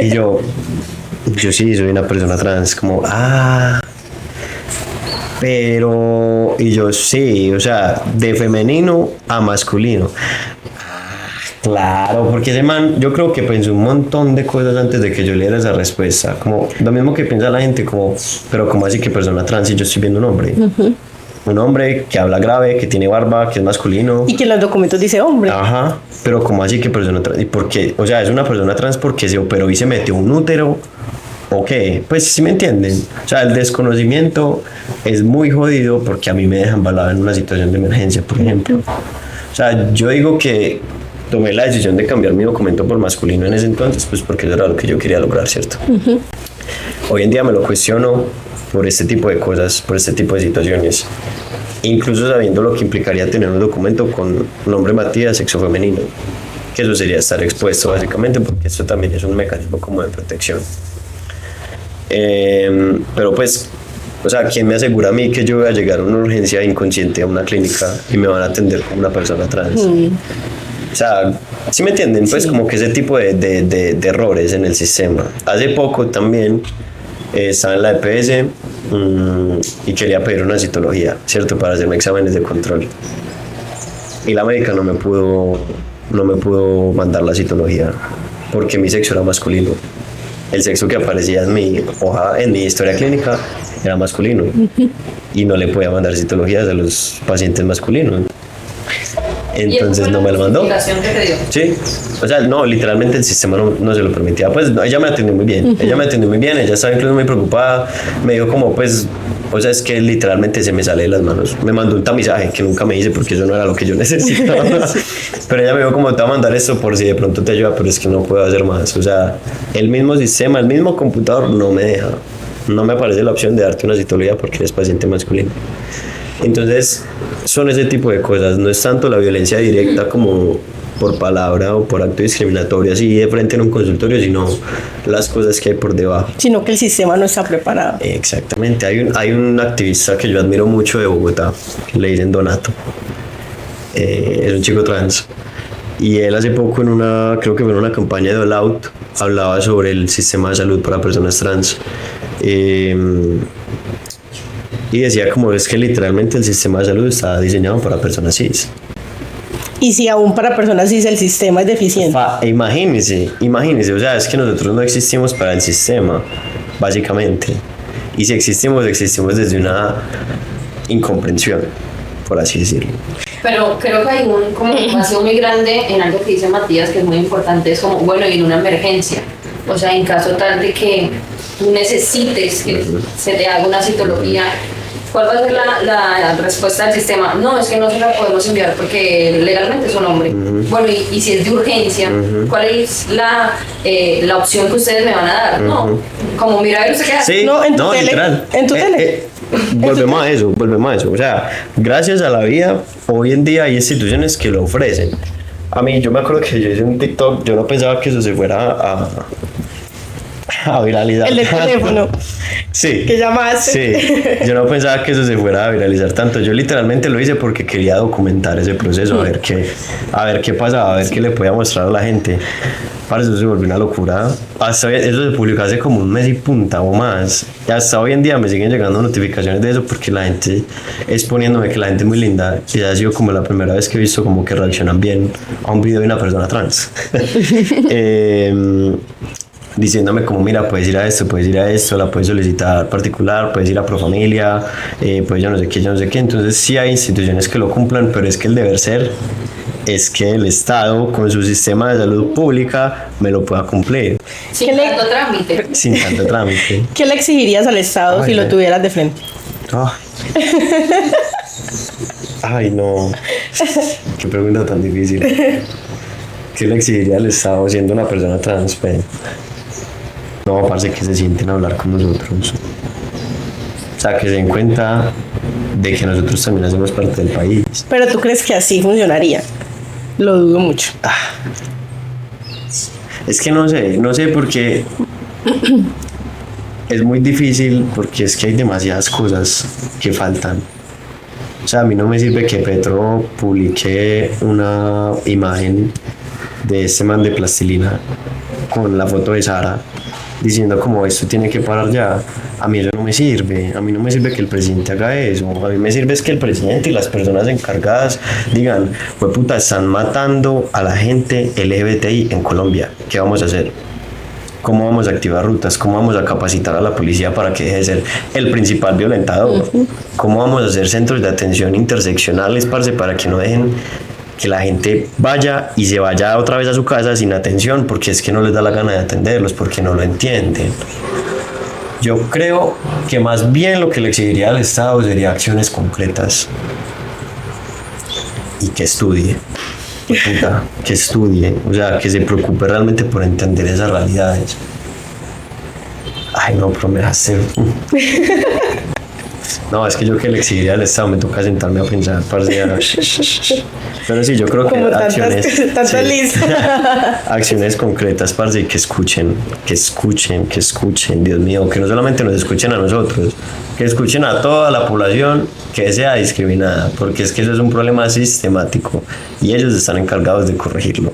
Y yo sí, soy una persona trans, como, pero, y yo sí, o sea, de femenino a masculino. Claro, porque ese man, yo creo que pensó un montón de cosas antes de que yo le diera esa respuesta. Como lo mismo que piensa la gente, como, pero ¿cómo así que persona trans y yo estoy viendo un hombre? Uh-huh. Un hombre que habla grave, que tiene barba, que es masculino. Y que en los documentos dice hombre. Ajá, pero ¿cómo así que persona trans? ¿Y por qué? O sea, es una persona trans porque se operó y se metió un útero. Ok, pues sí me entienden. O sea, el desconocimiento es muy jodido porque a mí me dejan balado en una situación de emergencia, por ejemplo. O sea, yo digo que tomé la decisión de cambiar mi documento por masculino en ese entonces, pues porque eso era lo que yo quería lograr, ¿cierto? Uh-huh. Hoy en día me lo cuestiono por este tipo de cosas, por este tipo de situaciones. Incluso sabiendo lo que implicaría tener un documento con nombre Matías, sexo femenino. Que eso sería estar expuesto básicamente, porque esto también es un mecanismo como de protección. Pero pues, o sea, ¿quién me asegura a mí que yo voy a llegar a una urgencia inconsciente a una clínica y me van a atender como una persona trans? O sea, ¿sí me entienden? Pues como que ese tipo de errores en el sistema. Hace poco también estaba en la EPS y quería pedir una citología, ¿cierto? Para hacerme exámenes de control. Y la médica no me pudo no me pudo mandar la citología porque mi sexo era masculino. El sexo que aparecía en mi hoja, en mi historia clínica, era masculino y no le podía mandar citologías a los pacientes masculinos. Entonces no me lo mandó. ¿Y esa fue la justificación que te dio? Sí, o sea, no, literalmente el sistema no se lo permitía. Pues no, ella me atendió muy bien, ella estaba incluso muy preocupada, me dijo como pues, o sea, es que literalmente se me sale de las manos. Me mandó un tamizaje que nunca me hice porque eso no era lo que yo necesitaba. Pero ella me dijo como te va a mandar esto por si de pronto te ayuda, pero es que no puedo hacer más. O sea, el mismo sistema, el mismo computador no me deja. No me aparece la opción de darte una citología porque eres paciente masculino. Entonces, son ese tipo de cosas. No es tanto la violencia directa como por palabra o por acto discriminatorio así de frente en un consultorio, sino las cosas que hay por debajo. Sino que el sistema no está preparado. Exactamente. Hay un activista que yo admiro mucho de Bogotá, que le dicen Donato. Es un chico trans. Y él hace poco creo que fue en una campaña de All Out, hablaba sobre el sistema de salud para personas trans. Y decía como es que literalmente el sistema de salud está diseñado para personas cis. Y si aún para personas cis el sistema es deficiente. Imagínese, o sea, es que nosotros no existimos para el sistema, básicamente. Y si existimos desde una incomprensión, por así decirlo. Pero creo que hay un vacío muy grande en algo que dice Matías, que es muy importante, es como, bueno, y en una emergencia. O sea, en caso tal de que tú necesites que se te haga una citología, ¿cuál va a ser la respuesta del sistema? No, es que no se la podemos enviar porque legalmente es un hombre. Bueno, y si es de urgencia, ¿cuál es la opción que ustedes me van a dar? No, como mira, a ver, usted queda. Sí, no, en tu tele, literal. En tu tele. Volvemos a eso. O sea, gracias a la vida, hoy en día hay instituciones que lo ofrecen. A mí, yo me acuerdo que yo hice un TikTok, yo no pensaba que eso se fuera a viralizar. El del teléfono. Sí. Que llamaste. Sí. Yo no pensaba que eso se fuera a viralizar tanto. Yo literalmente lo hice porque quería documentar ese proceso, a ver qué pasaba, a ver qué le podía mostrar a la gente. Para eso se volvió una locura. Hasta eso se publicó hace como un mes y punta o más. Y hasta hoy en día me siguen llegando notificaciones de eso porque la gente es poniéndome que la gente es muy linda. Y ha sido como la primera vez que he visto como que reaccionan bien a un video de una persona trans. Diciéndome como mira, puedes ir a esto, la puedes solicitar particular, puedes ir a Profamilia, pues yo no sé qué. Entonces sí hay instituciones que lo cumplan, pero es que el deber ser es que el Estado con su sistema de salud pública me lo pueda cumplir. Sin tanto trámite. ¿Qué le exigirías al Estado si lo tuvieras de frente? Ay, no. Qué pregunta tan difícil. ¿Qué le exigiría al Estado siendo una persona trans? No, parce, que se sienten a hablar con nosotros. O sea, que se den cuenta de que nosotros también hacemos parte del país. Pero ¿tú crees que así funcionaría? Lo dudo mucho. Es que no sé porque es muy difícil porque es que hay demasiadas cosas que faltan. O sea, a mí no me sirve que Petro publique una imagen de ese man de plastilina con la foto de Sara diciendo como esto tiene que parar ya. A mí eso no me sirve. A mí no me sirve que el presidente haga eso. A mí me sirve es que el presidente y las personas encargadas digan, pues puta, están matando a la gente LGBTI en Colombia. ¿Qué vamos a hacer? ¿Cómo vamos a activar rutas? ¿Cómo vamos a capacitar a la policía para que deje de ser el principal violentador? ¿Cómo vamos a hacer centros de atención interseccionales, parce, para que no dejen que la gente vaya y se vaya otra vez a su casa sin atención porque es que no les da la gana de atenderlos, porque no lo entienden? Yo creo que más bien lo que le exigiría al Estado sería acciones concretas y que estudie. Que estudie, o sea, que se preocupe realmente por entender esas realidades. Ay, no, pero me dejaste. No, es que yo que le exigiría al Estado me toca sentarme a pensar, parce. Pero sí, yo creo que como acciones, tantas listas. acciones concretas, parce, y que escuchen, Dios mío, que no solamente nos escuchen a nosotros, que escuchen a toda la población que sea discriminada, porque es que eso es un problema sistemático y ellos están encargados de corregirlo.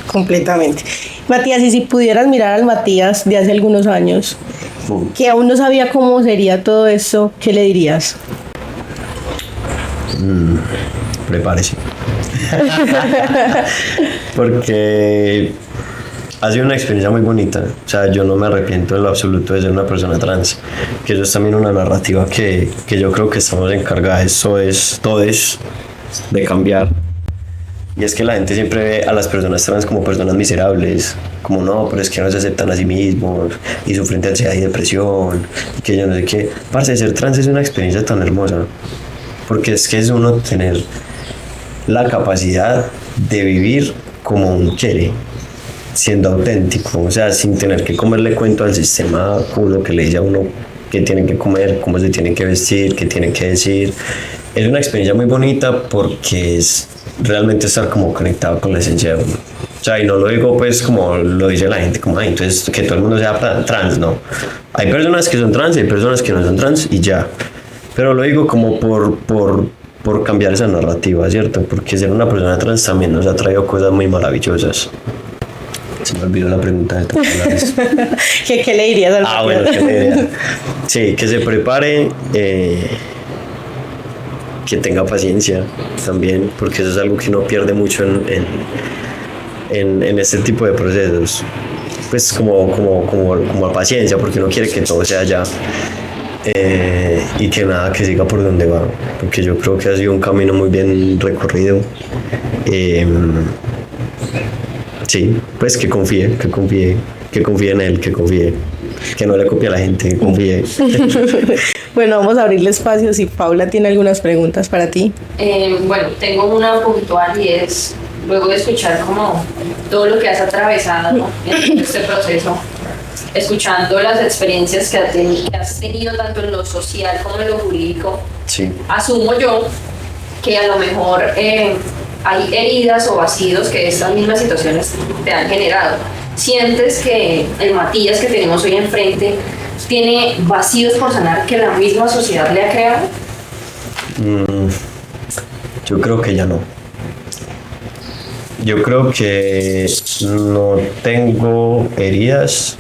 Completamente. Matías, y si pudieras mirar al Matías de hace algunos años, que aún no sabía cómo sería todo esto, ¿qué le dirías? Prepárese. Porque ha sido una experiencia muy bonita. O sea, yo no me arrepiento en lo absoluto de ser una persona trans. Que eso es también una narrativa que yo creo que estamos encargados, todos, de cambiar. Y es que la gente siempre ve a las personas trans como personas miserables, como no, pero es que no se aceptan a sí mismos y sufren de ansiedad y depresión, y que yo no sé qué. Parce, ser trans es una experiencia tan hermosa, porque es que es uno tener la capacidad de vivir como uno quiere, siendo auténtico, o sea, sin tener que comerle cuento al sistema culo que le dice a uno qué tiene que comer, cómo se tiene que vestir, qué tiene que decir. Es una experiencia muy bonita porque es realmente estar como conectado con la esencia de uno. O sea, y no lo digo pues como lo dice la gente, como, ay, entonces que todo el mundo sea trans, no. Hay personas que son trans y hay personas que no son trans y ya. Pero lo digo como por cambiar esa narrativa, ¿cierto? Porque ser una persona trans también nos ha traído cosas muy maravillosas. Se me olvidó la pregunta de todas. ¿Qué le dirías al bueno, ¿qué le diría? Sí, que se prepare, que tenga paciencia también, porque eso es algo que uno pierde mucho en este tipo de procesos. Pues como paciencia, porque uno quiere que todo sea ya. Y que nada, que siga por donde va, porque yo creo que ha sido un camino muy bien recorrido. Sí, pues que confíe en él, que no le copie a la gente, que confíe. Bueno, vamos a abrirle espacio si Paula tiene algunas preguntas para ti. Bueno, tengo una puntual y es, luego de escuchar como todo lo que has atravesado en este proceso, escuchando las experiencias que has tenido tanto en lo social como en lo jurídico, sí. Asumo yo que a lo mejor hay heridas o vacíos que estas mismas situaciones te han generado. ¿Sientes que el Matías que tenemos hoy enfrente tiene vacíos por sanar que la misma sociedad le ha creado? Yo creo que ya no. Yo creo que no tengo heridas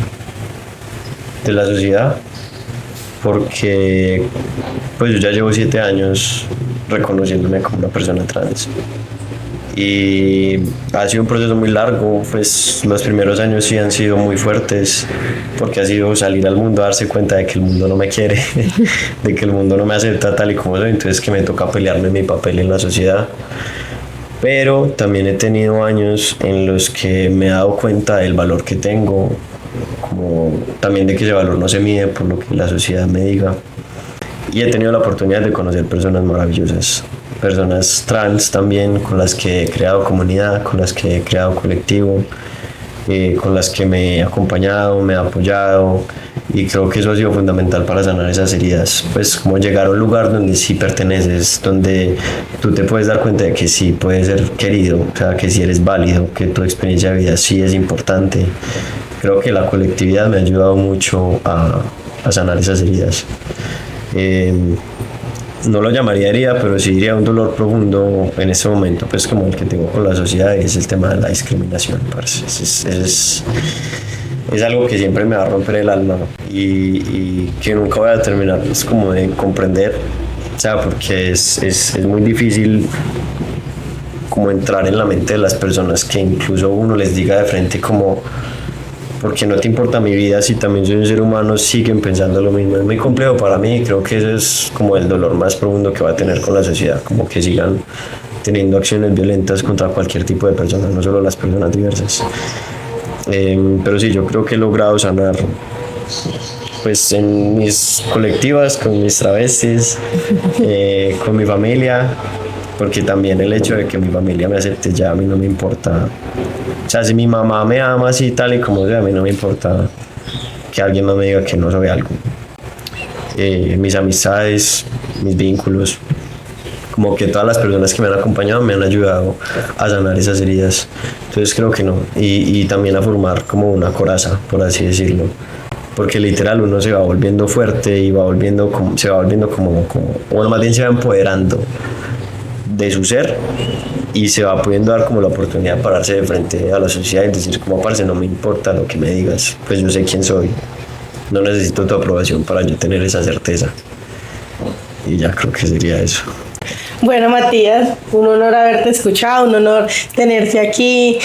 de la sociedad porque pues yo ya llevo 7 años reconociéndome como una persona trans y ha sido un proceso muy largo. Pues los primeros años sí han sido muy fuertes porque ha sido salir al mundo, darse cuenta de que el mundo no me quiere, de que el mundo no me acepta tal y como soy, entonces que me toca pelearme mi papel en la sociedad. Pero también he tenido años en los que me he dado cuenta del valor que tengo, como también de que ese valor no se mide por lo que la sociedad me diga. Y he tenido la oportunidad de conocer personas maravillosas, personas trans también, con las que he creado comunidad, con las que he creado colectivo, con las que me he acompañado, me he apoyado, y creo que eso ha sido fundamental para sanar esas heridas, pues como llegar a un lugar donde sí perteneces, donde tú te puedes dar cuenta de que sí puedes ser querido, o sea, que sí eres válido, que tu experiencia de vida sí es importante. Creo que la colectividad me ha ayudado mucho a sanar esas heridas. No lo llamaría herida, pero sí diría un dolor profundo en este momento, pues como el que tengo con la sociedad, y es el tema de la discriminación, parce. Es algo que siempre me va a romper el alma y que nunca voy a terminar pues, como de comprender, o sea, porque es muy difícil como entrar en la mente de las personas, que incluso uno les diga de frente como, porque no te importa mi vida si también soy un ser humano, siguen pensando lo mismo. Es muy complejo para mí y creo que ese es como el dolor más profundo que va a tener con la sociedad, como que sigan teniendo acciones violentas contra cualquier tipo de persona, no solo las personas diversas. Pero sí, yo creo que he logrado sanar pues en mis colectivas, con mis travestis, con mi familia, porque también el hecho de que mi familia me acepte ya a mí no me importa. O sea, si mi mamá me ama así tal y como sea, a mí no me importa que alguien más me diga que no soy algo. Mis amistades, mis vínculos, como que todas las personas que me han acompañado me han ayudado a sanar esas heridas. Entonces creo que no. Y también a formar como una coraza, por así decirlo. Porque literal uno se va volviendo fuerte y va volviendo como, bueno, más bien se va empoderando de su ser y se va pudiendo dar como la oportunidad de pararse de frente a la sociedad y decir como, parce, no me importa lo que me digas, pues yo sé quién soy, no necesito tu aprobación para yo tener esa certeza. Y ya creo que sería eso. Bueno, Matías, un honor haberte escuchado, un honor tenerte aquí.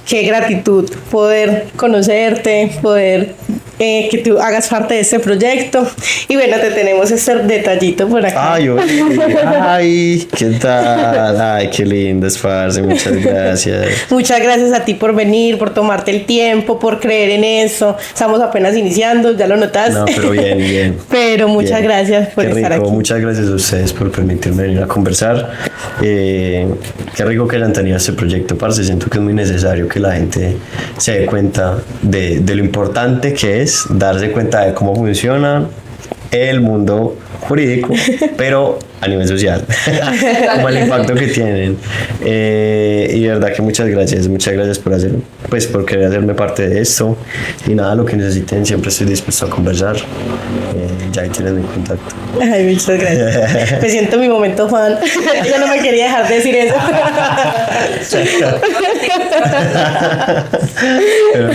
Qué gratitud poder conocerte, poder que tú hagas parte de este proyecto. Y bueno, te tenemos este detallito por acá. Ay, ¿qué tal? Ay, qué lindo, parce, muchas gracias. Muchas gracias a ti por venir, por tomarte el tiempo, por creer en eso. Estamos apenas iniciando, ya lo notaste. No, pero bien. Pero muchas gracias por estar aquí. Muchas gracias a ustedes por permitirme venir a conversar. Qué rico que hayan tenido este proyecto, parce. Siento que es muy necesario que la gente se dé cuenta de lo importante que es darse cuenta de cómo funciona el mundo jurídico, pero a nivel social, como el impacto que tienen. Y de verdad que muchas gracias por hacer, pues por querer hacerme parte de esto. Y nada, lo que necesiten, siempre estoy dispuesto a conversar. Ya ahí tienen mi contacto. Ay, muchas gracias. Me siento en mi momento fan. Yo no me quería dejar de decir eso.